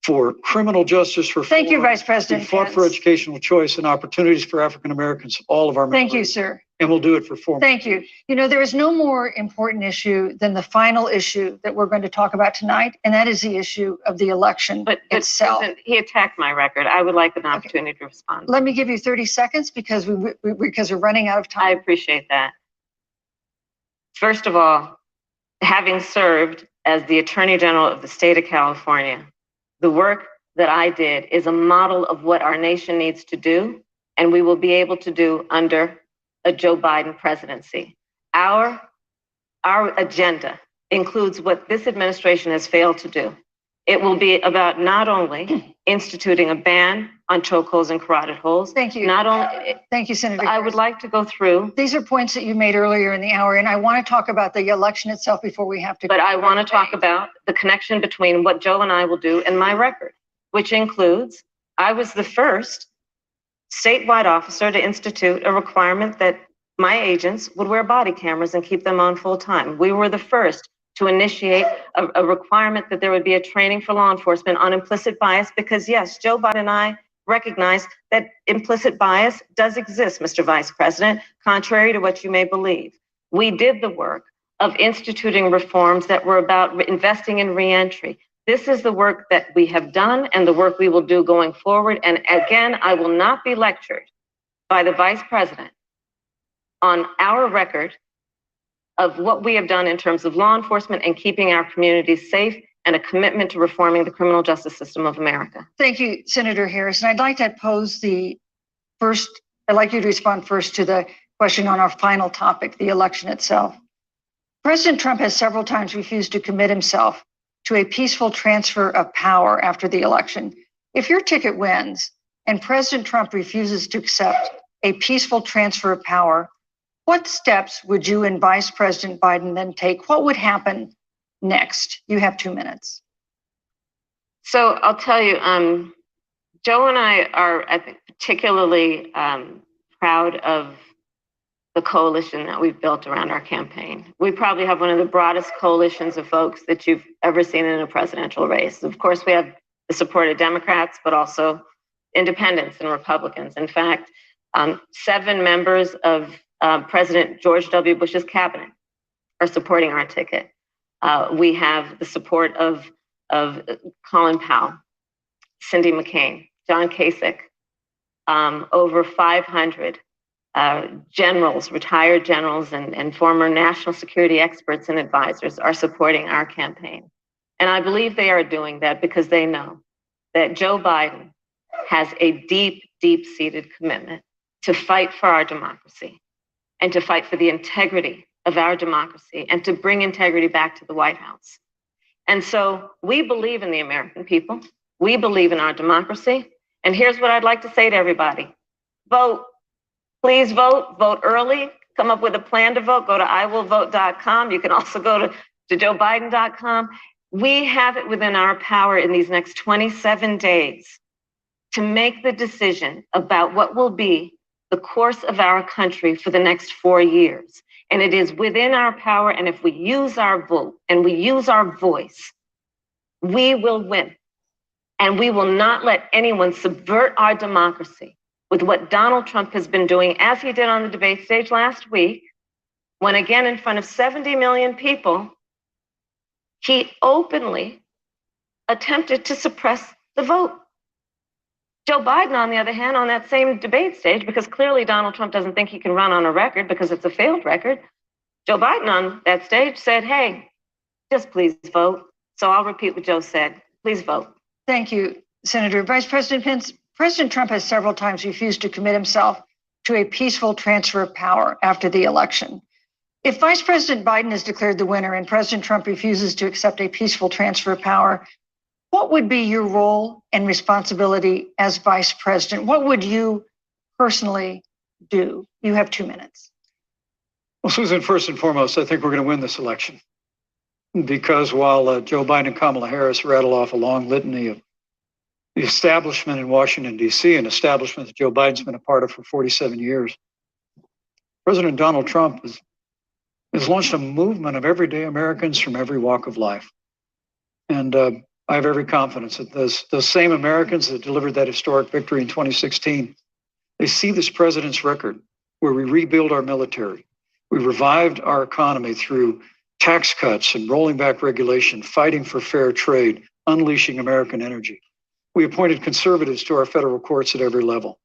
for criminal justice reform. Thank you, Vice President. We fought for educational choice and opportunities for African Americans, all of our members. Thank you, sir. And we'll do it for 4 months. Thank you. You know, there is no more important issue than the final issue that we're going to talk about tonight, and that is the issue of the election itself. He attacked my record. I would like an opportunity to respond. Let me give you 30 seconds because we're running out of time. I appreciate that. First of all, having served as the Attorney General of the state of California, the work that I did is a model of what our nation needs to do, and we will be able to do under a Joe Biden presidency. Our agenda includes what this administration has failed to do. It will be about not only instituting a ban on chokeholds and carotid holes. Thank you. Thank you, Senator. I would like to go through. These are points that you made earlier in the hour, and I want to talk about the election itself before we have to. But I want to talk about the connection between what Joe and I will do and my record, which includes I was the first statewide officer to institute a requirement that my agents would wear body cameras and keep them on full time. We were the first to initiate a requirement that there would be a training for law enforcement on implicit bias, because yes, Joe Biden and I recognize that implicit bias does exist, Mr. Vice President, contrary to what you may believe. We did the work of instituting reforms that were about investing in reentry. This is the work that we have done and the work we will do going forward. And again, I will not be lectured by the Vice President on our record of what we have done in terms of law enforcement and keeping our communities safe and a commitment to reforming the criminal justice system of America. Thank you, Senator Harris. And I'd like to I'd like you to respond first to the question on our final topic, the election itself. President Trump has several times refused to commit himself to a peaceful transfer of power after the election. If your ticket wins and President Trump refuses to accept a peaceful transfer of power, what steps would you and Vice President Biden then take? What would happen next? You have 2 minutes. So I'll tell you, Joe and I are, I think, particularly proud of the coalition that we've built around our campaign. We probably have one of the broadest coalitions of folks that you've ever seen in a presidential race. Of course, we have the support of Democrats, but also independents and Republicans. In fact, 7 members of President George W. Bush's cabinet are supporting our ticket. We have the support of Colin Powell, Cindy McCain, John Kasich, over 500 generals, retired generals, and former national security experts and advisors are supporting our campaign. And I believe they are doing that because they know that Joe Biden has a deep, deep-seated commitment to fight for our democracy and to fight for the integrity of our democracy and to bring integrity back to the White House. And so we believe in the American people. We believe in our democracy. And here's what I'd like to say to everybody. Vote. Please vote. Vote early. Come up with a plan to vote. Go to iwillvote.com. You can also go to joebiden.com. We have it within our power in these next 27 days to make the decision about what will be the course of our country for the next 4 years. And it is within our power. And if we use our vote and we use our voice, we will win. And we will not let anyone subvert our democracy with what Donald Trump has been doing, as he did on the debate stage last week, when again in front of 70 million people, he openly attempted to suppress the vote. Joe Biden, on the other hand, on that same debate stage, because clearly Donald Trump doesn't think he can run on a record because it's a failed record, Joe Biden on that stage said, hey, just please vote. So I'll repeat what Joe said. Please vote. Thank you, Senator. Vice President Pence, President Trump has several times refused to commit himself to a peaceful transfer of power after the election. If Vice President Biden is declared the winner and President Trump refuses to accept a peaceful transfer of power, what would be your role and responsibility as Vice President? What would you personally do? You have 2 minutes. Well, Susan, first and foremost, I think we're going to win this election because while Joe Biden and Kamala Harris rattle off a long litany of the establishment in Washington, D.C., an establishment that Joe Biden's been a part of for 47 years, President Donald Trump has launched a movement of everyday Americans from every walk of life. And I have every confidence that those same Americans that delivered that historic victory in 2016, they see this president's record where we rebuild our military. We revived our economy through tax cuts and rolling back regulation, fighting for fair trade, unleashing American energy. We appointed conservatives to our federal courts at every level.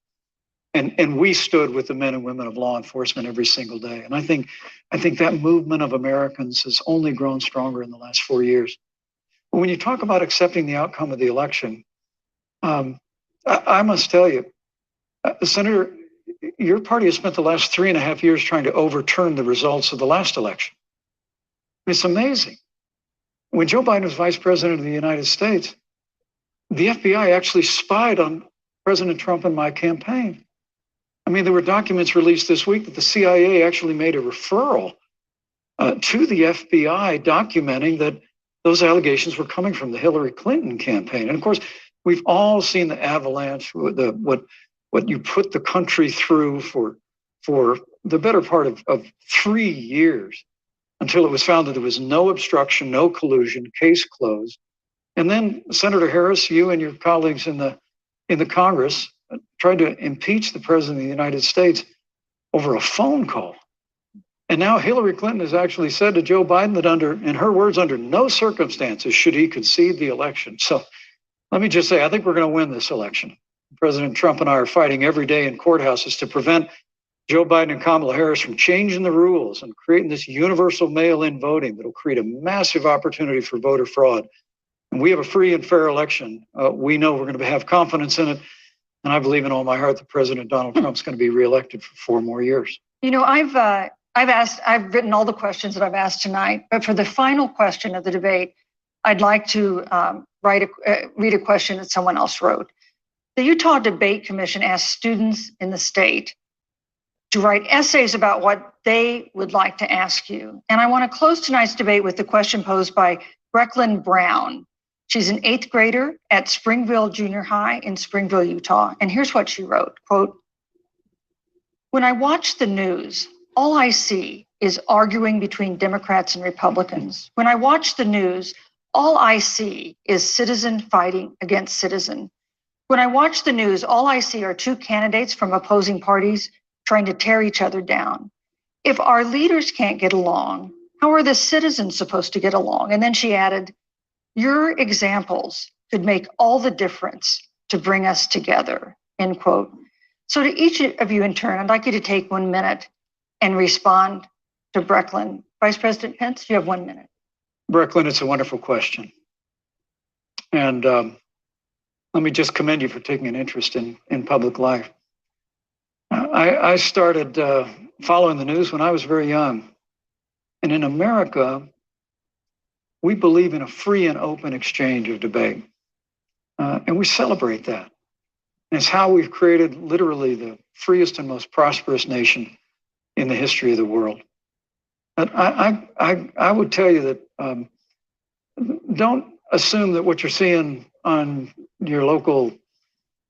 And we stood with the men and women of law enforcement every single day. And I think that movement of Americans has only grown stronger in the last 4 years. But when you talk about accepting the outcome of the election, I must tell you, Senator, your party has spent the last 3.5 years trying to overturn the results of the last election. It's amazing. When Joe Biden was vice president of the United States, the FBI actually spied on President Trump and my campaign. I mean, there were documents released this week that the CIA actually made a referral to the FBI documenting that those allegations were coming from the Hillary Clinton campaign. And of course, we've all seen the avalanche, what you put the country through for the better part of 3 years until it was found that there was no obstruction, no collusion, case closed. And then Senator Harris, you and your colleagues in the Congress tried to impeach the president of the United States over a phone call. And now Hillary Clinton has actually said to Joe Biden that in her words, under no circumstances should he concede the election. So let me just say, I think we're going to win this election. President Trump and I are fighting every day in courthouses to prevent Joe Biden and Kamala Harris from changing the rules and creating this universal mail-in voting that will create a massive opportunity for voter fraud. And we have a free and fair election. We know we're going to have confidence in it. And I believe in all my heart that President Donald Trump's going to be reelected for 4 more years. You know, I've written all the questions that I've asked tonight, but for the final question of the debate, I'd like to read a question that someone else wrote. The Utah Debate Commission asked students in the state to write essays about what they would like to ask you. And I want to close tonight's debate with the question posed by Brecklin Brown. She's an 8th grader at Springville Junior High in Springville, Utah. And here's what she wrote, quote, "When I watch the news, all I see is arguing between Democrats and Republicans. When I watch the news, all I see is citizen fighting against citizen. When I watch the news, all I see are two candidates from opposing parties trying to tear each other down. If our leaders can't get along, how are the citizens supposed to get along?" And then she added, "Your examples could make all the difference to bring us together," end quote. So to each of you in turn, I'd like you to take 1 minute and respond to Brecklin. Vice President Pence, you have 1 minute. Brecklin, it's a wonderful question. And let me just commend you for taking an interest in public life. I started following the news when I was very young. And in America, we believe in a free and open exchange of debate. And we celebrate that. And it's how we've created literally the freest and most prosperous nation in the history of the world. But I would tell you that don't assume that what you're seeing on your local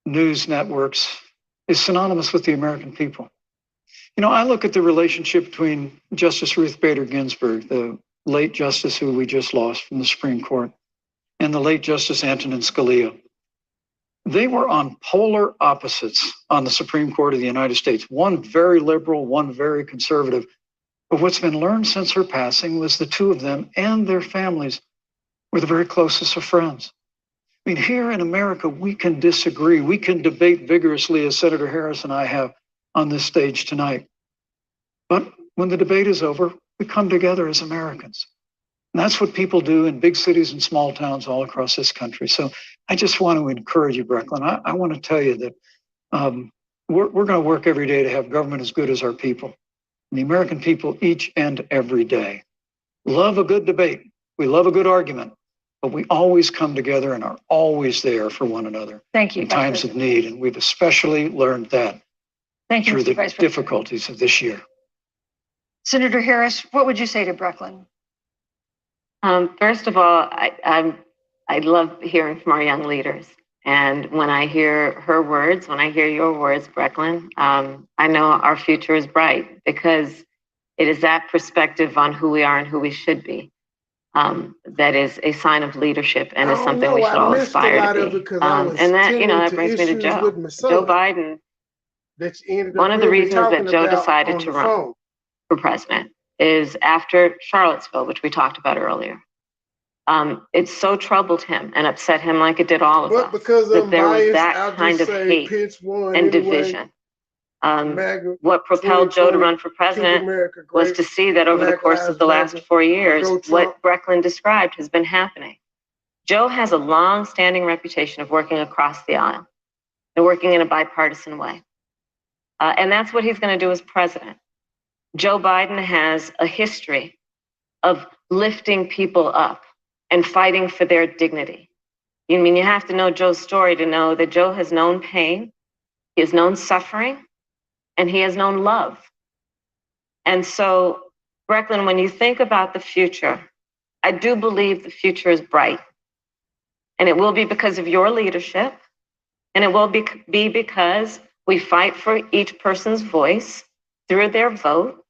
news networks is synonymous with the American people. You know, I look at the relationship between Justice Ruth Bader Ginsburg, the late justice who we just lost from the Supreme Court, and the late Justice Antonin Scalia. They were on polar opposites on the Supreme Court of the United States, one very liberal, one very conservative. But what's been learned since her passing was the two of them and their families were the very closest of friends. I mean, here in America, we can disagree. We can debate vigorously, as Senator Harris and I have on this stage tonight. But when the debate is over, we come together as Americans. And that's what people do in big cities and small towns all across this country. So I just want to encourage you, Brecklin. I want to tell you that we're going to work every day to have government as good as our people. And the American people each and every day love a good debate. We love a good argument. But we always come together and are always there for one another. Thank you. In times of need. And we've especially learned that through the difficulties of this year. Senator Harris, what would you say to Brecklin? First of all, I love hearing from our young leaders. And when I hear her words, when I hear your words, Brecklin, I know our future is bright because it is that perspective on who we are and who we should be. That is a sign of leadership and is something we should all aspire to be. And that, that brings me to Joe. Joe Biden, one of the reasons that Joe decided to run for president is after Charlottesville, which we talked about earlier. It so troubled him and upset him like it did all of us, that there was that kind of hate and division. What propelled Joe to run for president was to see that over the course of the last 4 years, what Brecklin described has been happening. Joe has a long-standing reputation of working across the aisle and working in a bipartisan way. And that's what he's going to do as president. Joe Biden has a history of lifting people up and fighting for their dignity. You have to know Joe's story to know that Joe has known pain, he has known suffering, and he has known love. And so, Brecklin, when you think about the future, I do believe the future is bright. And it will be because of your leadership. And it will be because we fight for each person's voice through their vote.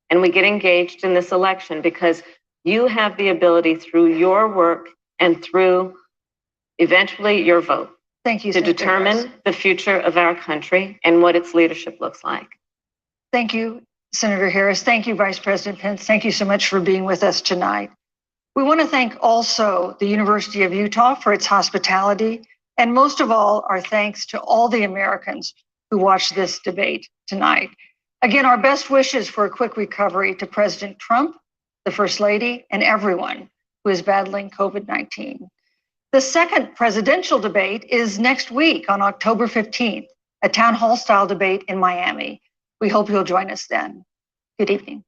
And we get engaged in this election because you have the ability through your work and through eventually your vote. Thank you, to determine the future of our country and what its leadership looks like. Thank you, Senator Harris. Thank you, Vice President Pence. Thank you so much for being with us tonight. We want to thank also the University of Utah for its hospitality, and most of all, our thanks to all the Americans who watched this debate tonight. Again, our best wishes for a quick recovery to President Trump, the First Lady, and everyone who is battling COVID-19. The second presidential debate is next week on October 15th, a town hall style debate in Miami. We hope you'll join us then. Good evening.